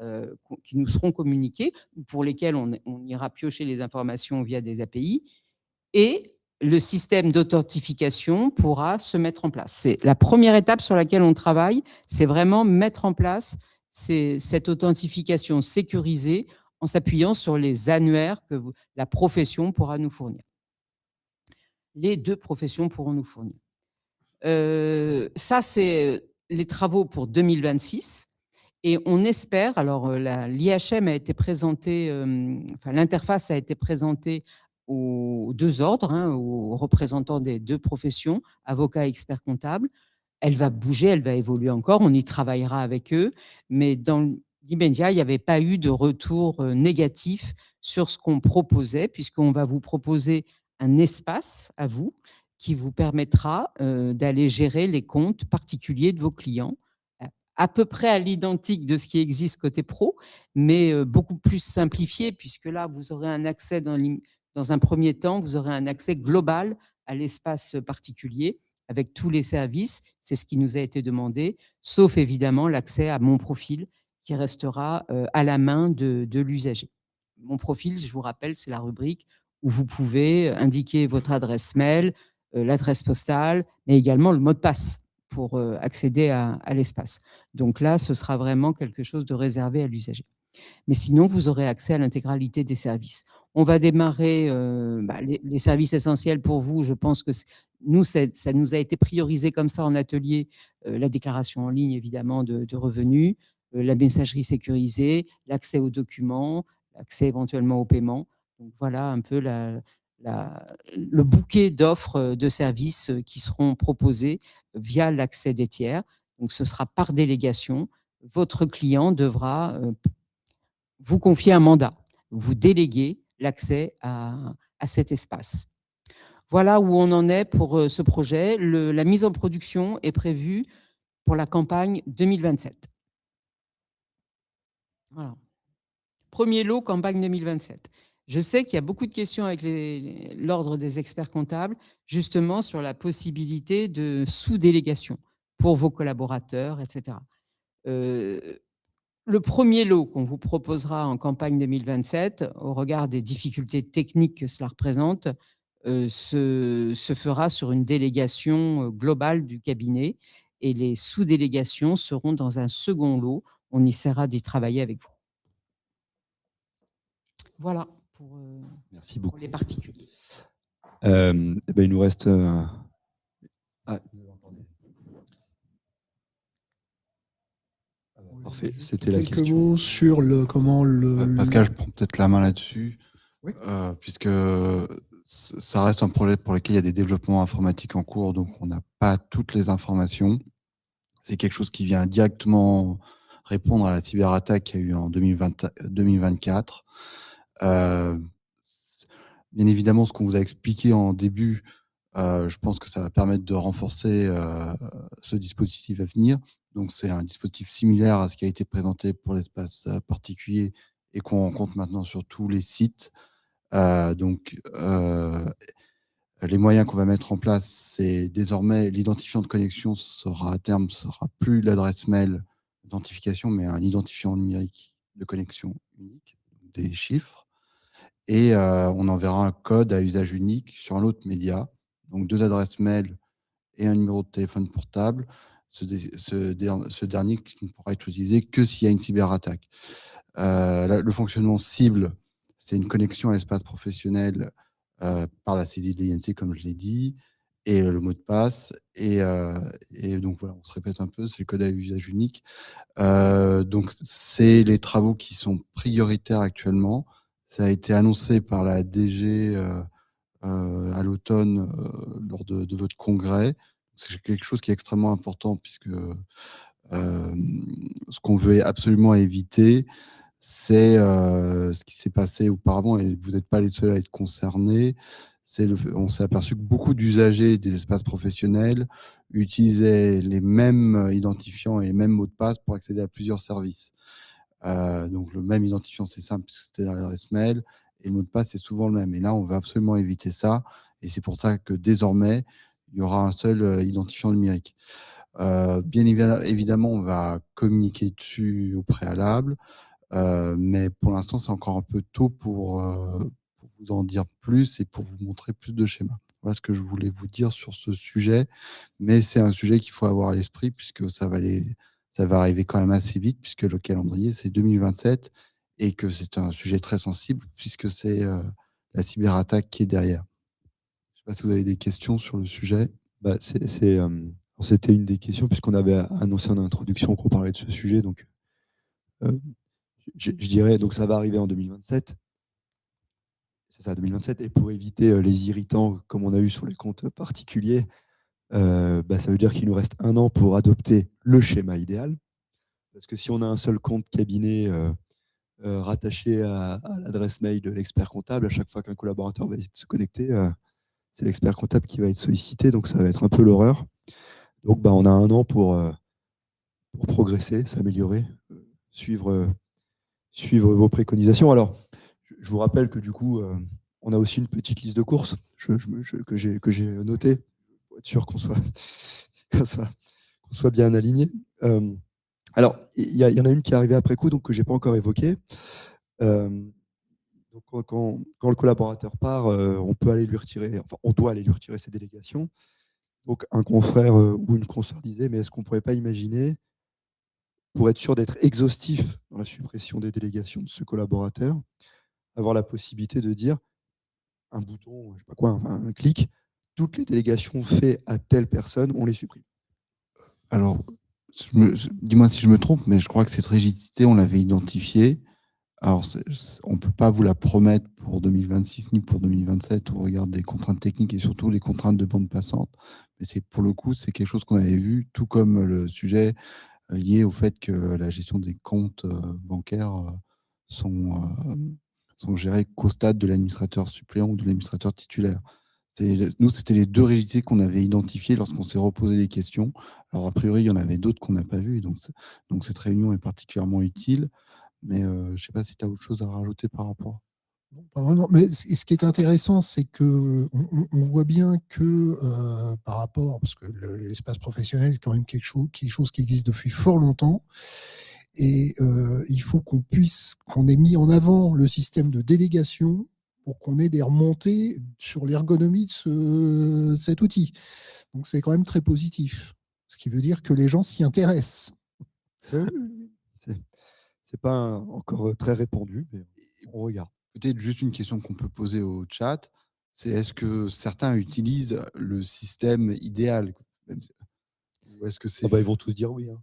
qui nous seront communiqués, pour lesquels on ira piocher les informations via des API, et le système d'authentification pourra se mettre en place. C'est la première étape sur laquelle on travaille, c'est vraiment mettre en place cette authentification sécurisée en s'appuyant sur les annuaires que la profession pourra nous fournir. Les deux professions pourront nous fournir. Ça, c'est les travaux pour 2026. Et on espère, alors l'IHM a été présenté, enfin l'interface a été présentée aux deux ordres, hein, aux représentants des deux professions, avocats et experts comptables. Elle va bouger, elle va évoluer encore, on y travaillera avec eux, mais dans l'immédiat, il n'y avait pas eu de retour négatif sur ce qu'on proposait, puisqu'on va vous proposer un espace à vous qui vous permettra d'aller gérer les comptes particuliers de vos clients, à peu près à l'identique de ce qui existe côté pro, mais beaucoup plus simplifié, puisque là, vous aurez un accès dans un premier temps, vous aurez un accès global à l'espace particulier avec tous les services. C'est ce qui nous a été demandé, sauf évidemment l'accès à mon profil qui restera à la main de l'usager. Mon profil, je vous rappelle, c'est la rubrique où vous pouvez indiquer votre adresse mail, l'adresse postale, mais également le mot de passe pour accéder à l'espace. Donc là, ce sera vraiment quelque chose de réservé à l'usager. Mais sinon, vous aurez accès à l'intégralité des services. On va démarrer les services essentiels pour vous. Je pense que nous, ça nous a été priorisé comme ça en atelier, la déclaration en ligne, évidemment, de revenus, la messagerie sécurisée, l'accès aux documents, l'accès éventuellement au paiement. Donc voilà un peu le bouquet d'offres de services qui seront proposés via l'accès des tiers. Donc ce sera par délégation. Votre client devra vous confier un mandat, vous déléguer l'accès à cet espace. Voilà où on en est pour ce projet. La mise en production est prévue pour la campagne 2027. Voilà. Premier lot, campagne 2027. Je sais qu'il y a beaucoup de questions avec l'ordre des experts comptables, justement sur la possibilité de sous-délégation pour vos collaborateurs, etc. Le premier lot qu'on vous proposera en campagne 2027, au regard des difficultés techniques que cela représente, se fera sur une délégation globale du cabinet, et les sous-délégations seront dans un second lot. On essaiera d'y travailler avec vous. Voilà Merci beaucoup. pour les particuliers. Il nous reste... Parfait, c'était la question. Quelques mots sur comment Pascal, je prends peut-être la main là-dessus, Oui. puisque ça reste un projet pour lequel il y a des développements informatiques en cours, donc on n'a pas toutes les informations. C'est quelque chose qui vient directement répondre à la cyberattaque qu'il y a eu en 2024. Bien évidemment, ce qu'on vous a expliqué en début, je pense que ça va permettre de renforcer ce dispositif à venir. Donc, c'est un dispositif similaire à ce qui a été présenté pour l'espace particulier et qu'on rencontre maintenant sur tous les sites. Les moyens qu'on va mettre en place, c'est désormais l'identifiant de connexion sera à terme, ce sera plus l'adresse mail d'identification, mais un identifiant numérique de connexion unique, des chiffres. Et on enverra un code à usage unique sur un autre média, donc 2 adresses mail et un numéro de téléphone portable. Ce dernier qui ne pourra être utilisé que s'il y a une cyberattaque. Le fonctionnement cible, c'est une connexion à l'espace professionnel par la saisie de l'INC, comme je l'ai dit, et le mot de passe. Et donc voilà, on se répète un peu, c'est le code à usage unique. Donc c'est les travaux qui sont prioritaires actuellement. Ça a été annoncé par la DG à l'automne lors de votre congrès. C'est quelque chose qui est extrêmement important puisque ce qu'on veut absolument éviter, c'est ce qui s'est passé auparavant, et vous n'êtes pas les seuls à être concernés. On s'est aperçu que beaucoup d'usagers des espaces professionnels utilisaient les mêmes identifiants et les mêmes mots de passe pour accéder à plusieurs services. Donc le même identifiant, c'est simple, puisque c'était dans l'adresse mail, et le mot de passe est souvent le même. Et là, on veut absolument éviter ça, et c'est pour ça que désormais, il y aura un seul identifiant numérique. Bien évidemment, on va communiquer dessus au préalable, mais pour l'instant, c'est encore un peu tôt pour vous en dire plus et pour vous montrer plus de schémas. Voilà ce que je voulais vous dire sur ce sujet, mais c'est un sujet qu'il faut avoir à l'esprit puisque ça va arriver quand même assez vite, puisque le calendrier, c'est 2027 et que c'est un sujet très sensible puisque c'est la cyberattaque qui est derrière. Je ne sais pas si vous avez des questions sur le sujet. Bah, c'était une des questions, puisqu'on avait annoncé en introduction qu'on parlait de ce sujet. Donc, je dirais, donc ça va arriver en 2027. C'est ça, 2027. Et pour éviter les irritants, comme on a eu sur les comptes particuliers, ça veut dire qu'il nous reste 1 an pour adopter le schéma idéal. Parce que si on a un seul compte cabinet rattaché à l'adresse mail de l'expert comptable, à chaque fois qu'un collaborateur va essayer de se connecter, c'est l'expert comptable qui va être sollicité. Donc, ça va être un peu l'horreur. Donc, on a 1 an pour progresser, s'améliorer, suivre vos préconisations. Alors, je vous rappelle que du coup, on a aussi une petite liste de courses que j'ai notée pour être sûr qu'on soit bien aligné. Alors, il y en a une qui est arrivée après coup, donc que je n'ai pas encore évoquée. Donc quand le collaborateur part, on peut aller lui retirer, enfin, on doit aller lui retirer ses délégations. Donc, un confrère ou une consoeur disait, mais est-ce qu'on ne pourrait pas imaginer, pour être sûr d'être exhaustif dans la suppression des délégations de ce collaborateur, avoir la possibilité de dire un bouton, je sais pas quoi, un clic, toutes les délégations faites à telle personne, on les supprime. Alors, dis-moi si je me trompe, mais je crois que cette rigidité, on l'avait identifiée. Alors, on ne peut pas vous la promettre pour 2026 ni pour 2027 au regard des contraintes techniques et surtout les contraintes de bande passante. Mais pour le coup, c'est quelque chose qu'on avait vu, tout comme le sujet lié au fait que la gestion des comptes bancaires sont gérés qu'au stade de l'administrateur suppléant ou de l'administrateur titulaire. Nous, c'était les 2 rigidités qu'on avait identifiées lorsqu'on s'est reposé des questions. Alors, a priori, il y en avait d'autres qu'on n'a pas vues, donc cette réunion est particulièrement utile. Mais je ne sais pas si tu as autre chose à rajouter par rapport. Non, pas vraiment. Mais ce qui est intéressant, c'est qu'on voit bien que par rapport, parce que l'espace professionnel, c'est quand même quelque chose qui existe depuis fort longtemps, et il faut qu'on ait mis en avant le système de délégation pour qu'on ait des remontées sur l'ergonomie de cet outil. Donc c'est quand même très positif, ce qui veut dire que les gens s'y intéressent. C'est pas encore très répandu, mais on regarde. Peut-être juste une question qu'on peut poser au chat, c'est est-ce que certains utilisent le système idéal? Ou est-ce que c'est... Ils vont tous dire oui. Hein.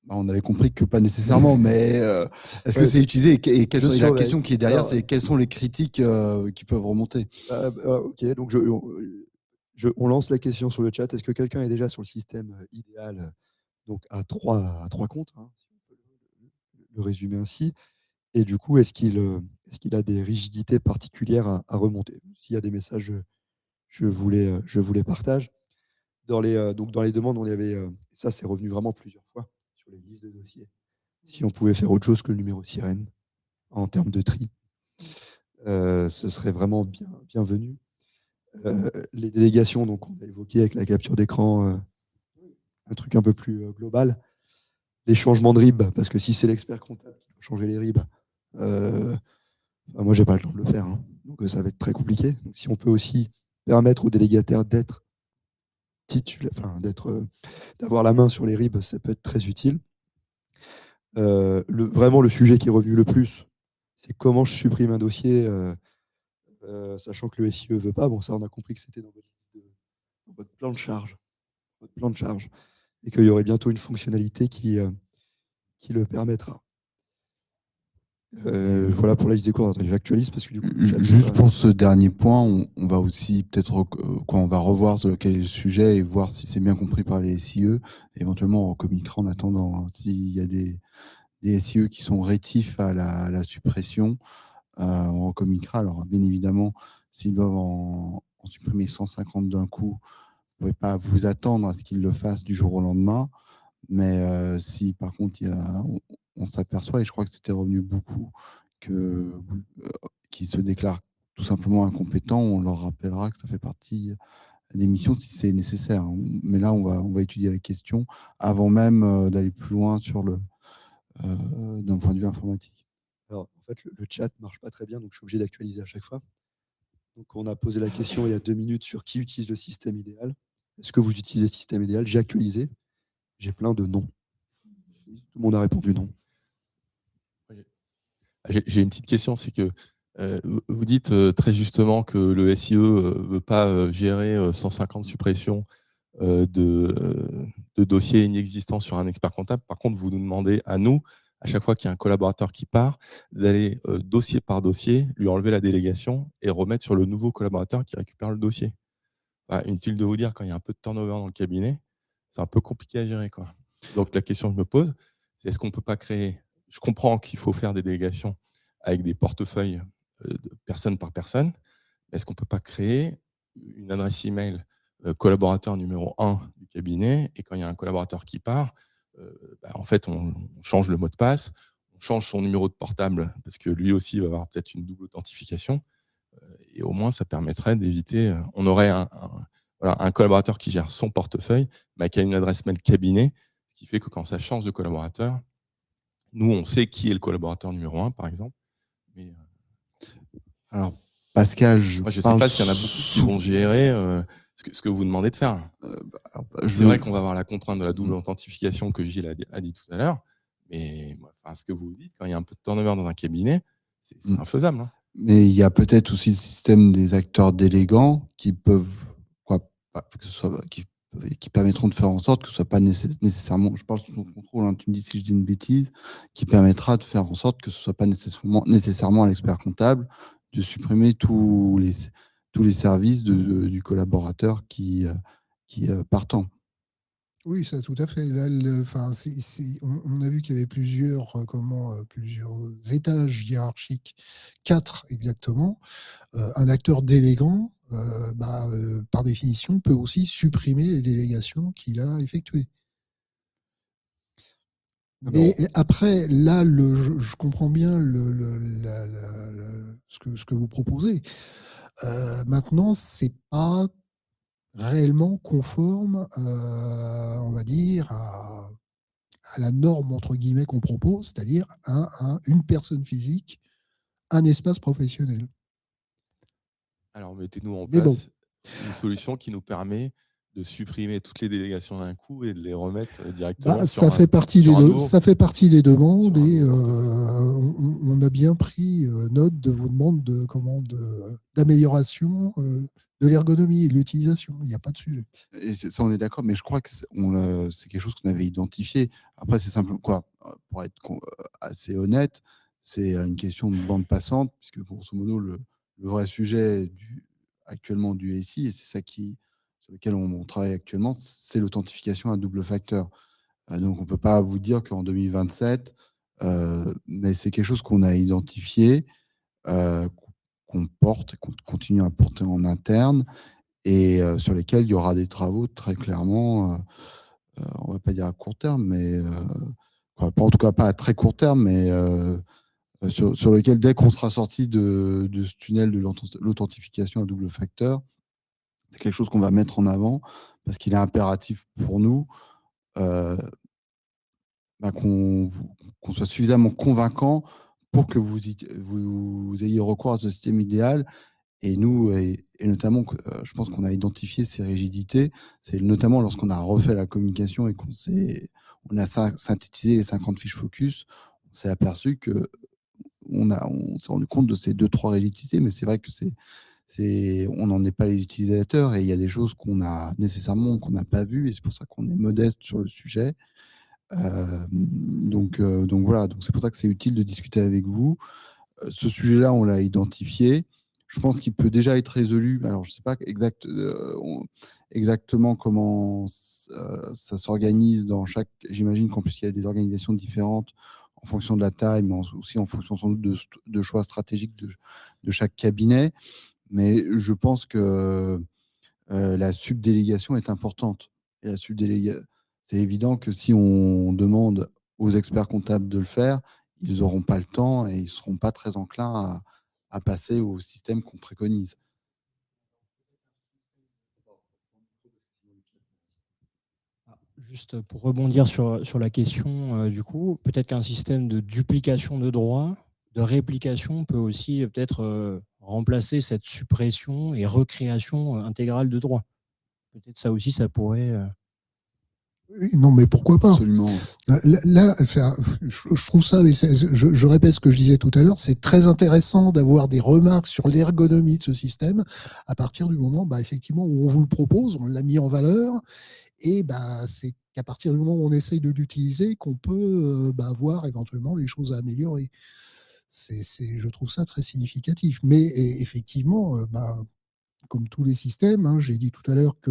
On avait compris que pas nécessairement, mais est-ce que Ouais. c'est utilisé et Je la surveille. question qui est derrière, Alors, c'est quelles sont les critiques qui peuvent remonter? Ok, donc on lance la question sur le chat. Est-ce que quelqu'un est déjà sur le système idéal, donc à trois comptes, hein, si on peut le résumer ainsi. Et du coup, est-ce qu'il a des rigidités particulières à remonter? S'il y a des messages, je vous les partage. Donc dans les demandes, on y avait, ça c'est revenu vraiment plusieurs fois sur les listes de dossiers. Si on pouvait faire autre chose que le numéro sirène en termes de tri, ce serait vraiment bienvenu. Les délégations, donc on a évoqué avec la capture d'écran, un truc un peu plus global. Les changements de RIB, parce que si c'est l'expert comptable qui doit changer les RIB, moi j'ai pas le temps de le faire, hein. Donc ça va être très compliqué. Donc, si on peut aussi permettre aux délégataires d'avoir la main sur les RIB, ça peut être très utile. Vraiment le sujet qui est revenu le plus, c'est comment je supprime un dossier, sachant que le SIE ne veut pas. Bon, ça on a compris que c'était dans votre plan de charge. Et qu'il y aurait bientôt une fonctionnalité qui le permettra. Voilà pour la liste des cours. J'actualise parce que du coup, Juste pour ce dernier point, on va aussi peut-être on va revoir quel est le sujet et voir si c'est bien compris par les SIE. Éventuellement, on communiquera en attendant s'il y a des SIE qui sont rétifs à la suppression. On communiquera. Alors, bien évidemment, s'ils doivent en supprimer 150 d'un coup, vous ne pouvez pas vous attendre à ce qu'ils le fassent du jour au lendemain. Mais si par contre, on s'aperçoit, et je crois que c'était revenu beaucoup, qu'ils se déclarent tout simplement incompétents, on leur rappellera que ça fait partie des missions si c'est nécessaire. Mais là, on va étudier la question avant même d'aller plus loin d'un point de vue informatique. Alors, en fait, le chat ne marche pas très bien, donc je suis obligé d'actualiser à chaque fois. Donc, on a posé la question il y a 2 minutes sur qui utilise le système idéal. Est-ce que vous utilisez le système idéal? J'ai actualisé. J'ai plein de non. Tout le monde a répondu non. J'ai une petite question, c'est que vous dites très justement que le SIE veut pas gérer 150 suppressions de dossiers inexistants sur un expert comptable. Par contre, vous nous demandez à nous, à chaque fois qu'il y a un collaborateur qui part, d'aller dossier par dossier, lui enlever la délégation et remettre sur le nouveau collaborateur qui récupère le dossier. Inutile de vous dire, quand il y a un peu de turnover dans le cabinet, c'est un peu compliqué à gérer, quoi. Donc la question que je me pose, c'est est-ce qu'on ne peut pas créer... Je comprends qu'il faut faire des délégations avec des portefeuilles de personne par personne, mais est-ce qu'on ne peut pas créer une adresse email collaborateur numéro 1 du cabinet, et quand il y a un collaborateur qui part, en fait, on change le mot de passe, on change son numéro de portable, parce que lui aussi va avoir peut-être une double authentification, et au moins, ça permettrait d'éviter... on aurait un collaborateur qui gère son portefeuille, mais qui a une adresse mail cabinet, ce qui fait que quand ça change de collaborateur, nous, on sait qui est le collaborateur numéro 1, par exemple. Mais, alors, Pascal, je ne sais pas s'il y en a beaucoup qui vont gérer ce que vous demandez de faire. C'est vrai qu'on va avoir la contrainte de la double authentification que Gilles a dit tout à l'heure, mais ce que vous dites, quand il y a un peu de turnover dans un cabinet, c'est infaisable, hein. Mais il y a peut-être aussi le système des acteurs délégants qui peuvent, qui permettront de faire en sorte que ce soit pas nécessairement, je parle sous ton contrôle, hein, tu me dis si je dis une bêtise, qui permettra de faire en sorte que ce soit pas nécessairement à l'expert comptable de supprimer tous les services du collaborateur qui partant. Oui, ça, tout à fait. Là, on a vu qu'il y avait plusieurs étages hiérarchiques, 4 exactement. Un acteur délégant, par définition, peut aussi supprimer les délégations qu'il a effectuées. Mais après, là, je comprends bien ce que vous proposez. Maintenant, c'est pas réellement conforme, on va dire, à la norme, entre guillemets, qu'on propose, c'est-à-dire une personne physique, un espace professionnel. Alors, mettez-nous en place une solution qui nous permet de supprimer toutes les délégations d'un coup et de les remettre directement sur Ça un, fait partie sur un nouveau. ça fait partie des demandes Sur un et nouveau. on a bien pris note de vos demandes d'amélioration de l'ergonomie et de l'utilisation. Il n'y a pas de sujet. Et ça, on est d'accord, mais je crois que c'est quelque chose qu'on avait identifié. Après, c'est simple, quoi, pour être assez honnête, c'est une question de bande passante, puisque grosso modo, le vrai sujet actuellement du SI, et c'est ça sur lequel on travaille actuellement, c'est l'authentification à double facteur. Donc, on ne peut pas vous dire qu'en 2027, mais c'est quelque chose qu'on a identifié, qu'on porte, qu'on continue à porter en interne, et sur lesquels il y aura des travaux très clairement, on ne va pas dire à court terme, mais en tout cas pas à très court terme, mais sur lequel, dès qu'on sera sorti de ce tunnel de l'authentification à double facteur, c'est quelque chose qu'on va mettre en avant parce qu'il est impératif pour nous qu'on soit suffisamment convaincant pour que vous ayez recours à ce système idéal. Et nous, et notamment, je pense qu'on a identifié ces rigidités, c'est notamment lorsqu'on a refait la communication et on a synthétisé les 50 fiches focus, on s'est aperçu que on s'est rendu compte de ces 2-3 rigidités, mais c'est vrai que on n'en est pas les utilisateurs et il y a des choses qu'on n'a pas vues et c'est pour ça qu'on est modeste sur le sujet. Donc voilà, donc c'est pour ça que c'est utile de discuter avec vous. Ce sujet-là, on l'a identifié. Je pense qu'il peut déjà être résolu. Alors, je ne sais pas exactement comment ça s'organise dans chaque. J'imagine qu'en plus, il y a des organisations différentes en fonction de la taille, mais aussi en fonction sans doute de choix stratégiques de chaque cabinet. Mais je pense que la subdélégation est importante. Et c'est évident que si on demande aux experts comptables de le faire, ils n'auront pas le temps et ils ne seront pas très enclins à passer au système qu'on préconise. Juste pour rebondir sur la question, du coup, peut-être qu'un système de duplication de droits, de réplication peut aussi peut-être remplacer cette suppression et recréation intégrale de droits. Peut-être ça aussi, ça pourrait... Non, mais pourquoi pas? Absolument. Là, je trouve ça, je répète ce que je disais tout à l'heure, c'est très intéressant d'avoir des remarques sur l'ergonomie de ce système à partir du moment, effectivement, où on vous le propose, on l'a mis en valeur, et c'est qu'à partir du moment où on essaye de l'utiliser qu'on peut voir éventuellement les choses à améliorer. Je trouve ça très significatif. Mais effectivement, comme tous les systèmes, j'ai dit tout à l'heure que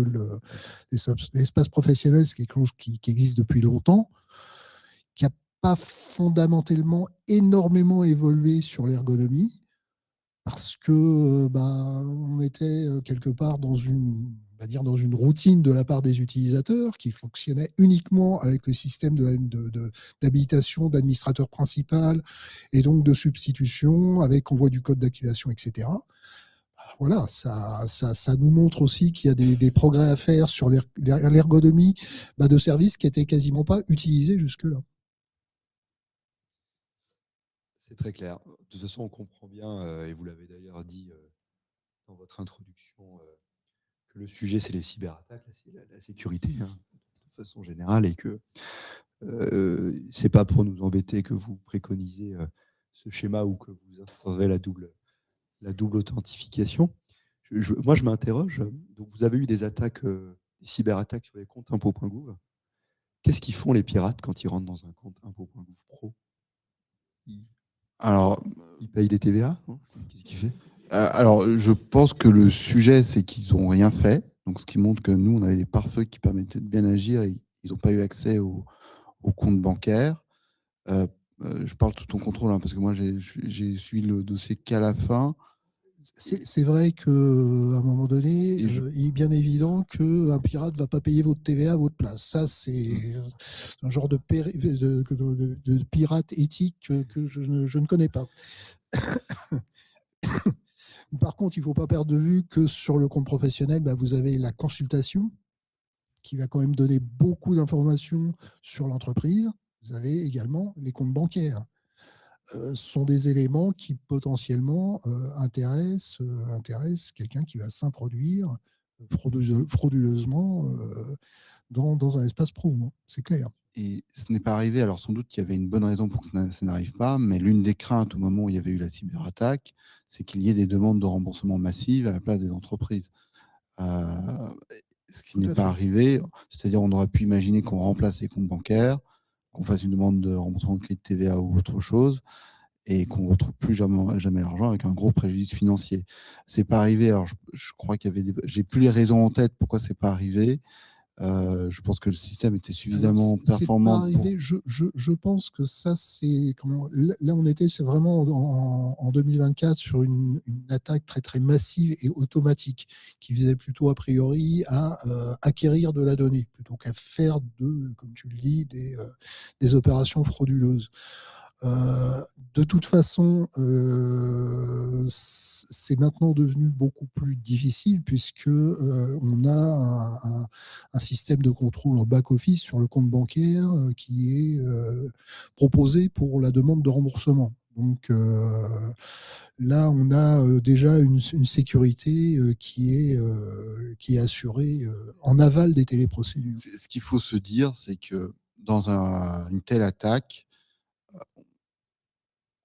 l'espace professionnel, c'est quelque chose qui existe depuis longtemps, qui n'a pas fondamentalement énormément évolué sur l'ergonomie, parce que on était quelque part dans une routine de la part des utilisateurs qui fonctionnait uniquement avec le système d'habilitation d'administrateur principal et donc de substitution avec envoi du code d'activation, etc. Voilà, ça nous montre aussi qu'il y a des progrès à faire sur l'ergonomie de services qui n'étaient quasiment pas utilisés jusque-là. C'est très clair. De toute façon, on comprend bien, et vous l'avez d'ailleurs dit dans votre introduction, que le sujet, c'est les cyberattaques, c'est la sécurité, de façon générale, et que c'est pas pour nous embêter que vous préconisez ce schéma ou que vous instaurez la double authentification. Moi, je m'interroge. Donc, vous avez eu des attaques, des cyberattaques sur les comptes impôts.gouv. Qu'est-ce qu'ils font les pirates quand ils rentrent dans un compte impôts.gouv pro? Ils payent des TVA? Qu'est-ce qu'ils font? Alors, je pense que le sujet, c'est qu'ils n'ont rien fait. Donc, ce qui montre que nous, on avait des pare-feux qui permettaient de bien agir et ils n'ont pas eu accès au compte bancaire. Je parle tout en contrôle, parce que moi, j'ai suivi le dossier qu'à la fin. C'est vrai qu'à un moment donné, il est bien évident qu'un pirate ne va pas payer votre TVA à votre place. Ça, c'est un genre de pirate éthique que je ne connais pas. Par contre, il ne faut pas perdre de vue que sur le compte professionnel, vous avez la consultation qui va quand même donner beaucoup d'informations sur l'entreprise. Vous avez également les comptes bancaires. Sont des éléments qui potentiellement intéressent quelqu'un qui va s'introduire frauduleusement dans un espace pro, hein, c'est clair. Et ce n'est pas arrivé. Alors, sans doute qu'il y avait une bonne raison pour que ça n'arrive pas, mais l'une des craintes au moment où il y avait eu la cyberattaque, c'est qu'il y ait des demandes de remboursement massives à la place des entreprises. Ce qui Tout à n'est pas fait. arrivé. C'est-à-dire, on aurait pu imaginer qu'on remplace les comptes bancaires, qu'on fasse une demande de remboursement de crédit de TVA ou autre chose, et qu'on ne retrouve plus jamais l'argent avec un gros préjudice financier. C'est pas arrivé. Alors, je crois qu'il y avait j'ai plus les raisons en tête pourquoi c'est pas arrivé. Je pense que le système était suffisamment performant. C'est pas arrivé. Je pense que ça, c'est là on était, c'est vraiment en 2024 sur une attaque très très massive et automatique qui visait plutôt a priori à acquérir de la donnée plutôt qu'à faire comme tu le dis, des opérations frauduleuses. De toute façon, c'est maintenant devenu beaucoup plus difficile puisque on a un système de contrôle en back-office sur le compte bancaire qui est proposé pour la demande de remboursement. Donc là, on a déjà une sécurité qui est assurée en aval des téléprocédures. Ce qu'il faut se dire, c'est que dans une telle attaque,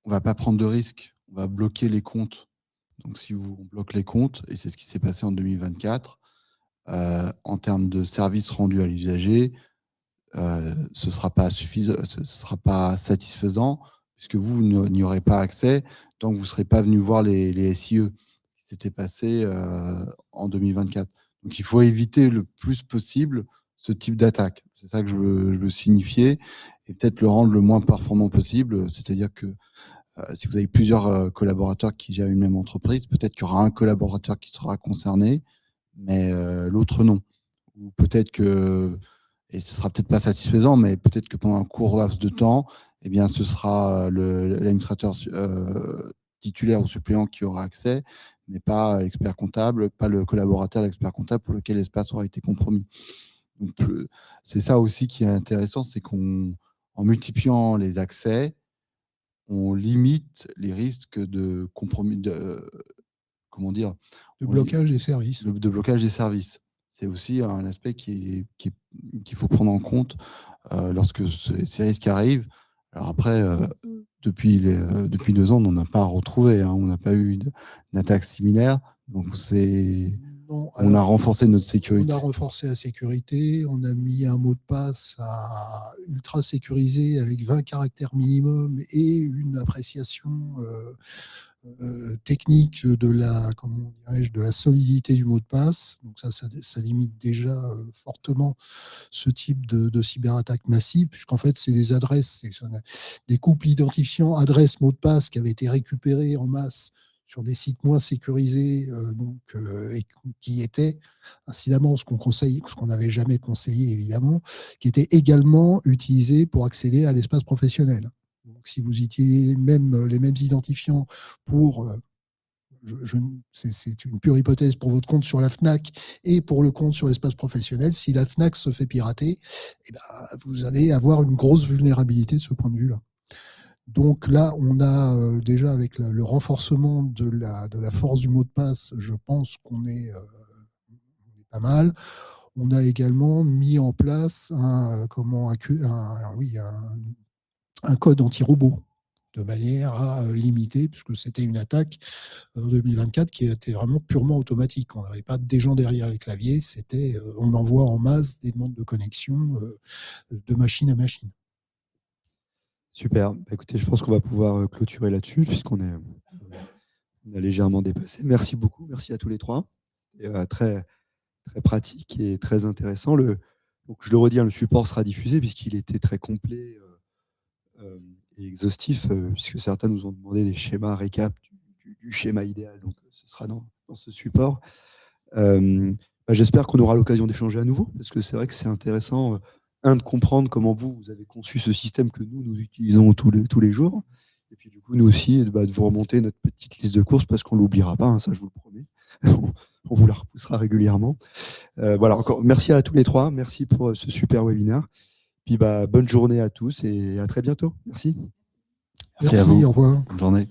on ne va pas prendre de risques, on va bloquer les comptes. Donc, si on bloque les comptes, et c'est ce qui s'est passé en 2024, en termes de services rendus à l'usager, ce ne sera pas suffisant, ce sera pas satisfaisant, puisque vous n'y aurez pas accès tant que vous ne serez pas venu voir les SIE qui s'était passé en 2024. Donc, il faut éviter le plus possible ce type d'attaque. C'est ça que je veux signifier, et peut-être le rendre le moins performant possible. C'est-à-dire que si vous avez plusieurs collaborateurs qui gèrent une même entreprise, peut-être qu'il y aura un collaborateur qui sera concerné, mais l'autre non. Ou peut-être que, et ce sera peut-être pas satisfaisant, mais peut-être que pendant un court laps de temps, eh bien, ce sera l'administrateur titulaire ou suppléant qui aura accès, mais pas l'expert comptable, pas le collaborateur, l'expert comptable pour lequel l'espace aura été compromis. Donc, c'est ça aussi qui est intéressant, c'est qu'en multipliant les accès, on limite les risques de compromis, comment dire, de blocage des services. De blocage des services. C'est aussi un aspect qu'il faut prendre en compte lorsque ces risques arrivent. Alors après, depuis 2 ans, on n'en a pas retrouvé. On n'a pas eu une attaque similaire. Donc, on a renforcé notre sécurité. On a renforcé la sécurité. On a mis un mot de passe ultra sécurisé avec 20 caractères minimum et une appréciation technique de la solidité du mot de passe. Donc ça limite déjà fortement ce type de cyberattaque massive, puisqu'en fait, c'est des adresses, des couples identifiants adresses mot de passe qui avaient été récupérés en masse sur des sites moins sécurisés, et qui étaient, incidemment, ce qu'on n'avait jamais conseillé, évidemment, qui étaient également utilisés pour accéder à l'espace professionnel. Donc, si vous utilisez même les mêmes identifiants pour, c'est une pure hypothèse, pour votre compte sur la FNAC et pour le compte sur l'espace professionnel, si la FNAC se fait pirater, eh ben, vous allez avoir une grosse vulnérabilité de ce point de vue-là. Donc là, on a déjà, avec le renforcement de la force du mot de passe, je pense qu'on est pas mal. On a également mis en place un code anti-robot, de manière à limiter, puisque c'était une attaque en 2024 qui était vraiment purement automatique. On n'avait pas des gens derrière les claviers, on envoie en masse des demandes de connexion de machine à machine. Super. Écoutez, je pense qu'on va pouvoir clôturer là-dessus, puisqu'on a légèrement dépassé. Merci beaucoup. Merci à tous les trois. Et, très, très pratique et très intéressant. Donc, je le redis, le support sera diffusé puisqu'il était très complet et exhaustif, puisque certains nous ont demandé des schémas récap du schéma idéal. Donc, ce sera dans ce support. J'espère qu'on aura l'occasion d'échanger à nouveau, parce que c'est vrai que c'est intéressant, de comprendre comment vous avez conçu ce système que nous utilisons tous les jours. Et puis, du coup, nous aussi, de vous remonter notre petite liste de courses, parce qu'on ne l'oubliera pas, ça, je vous le promets. On vous la repoussera régulièrement. Voilà, encore merci à tous les trois. Merci pour ce super webinaire. Puis bonne journée à tous et à très bientôt. Merci. Merci à vous. Au revoir. Bonne journée.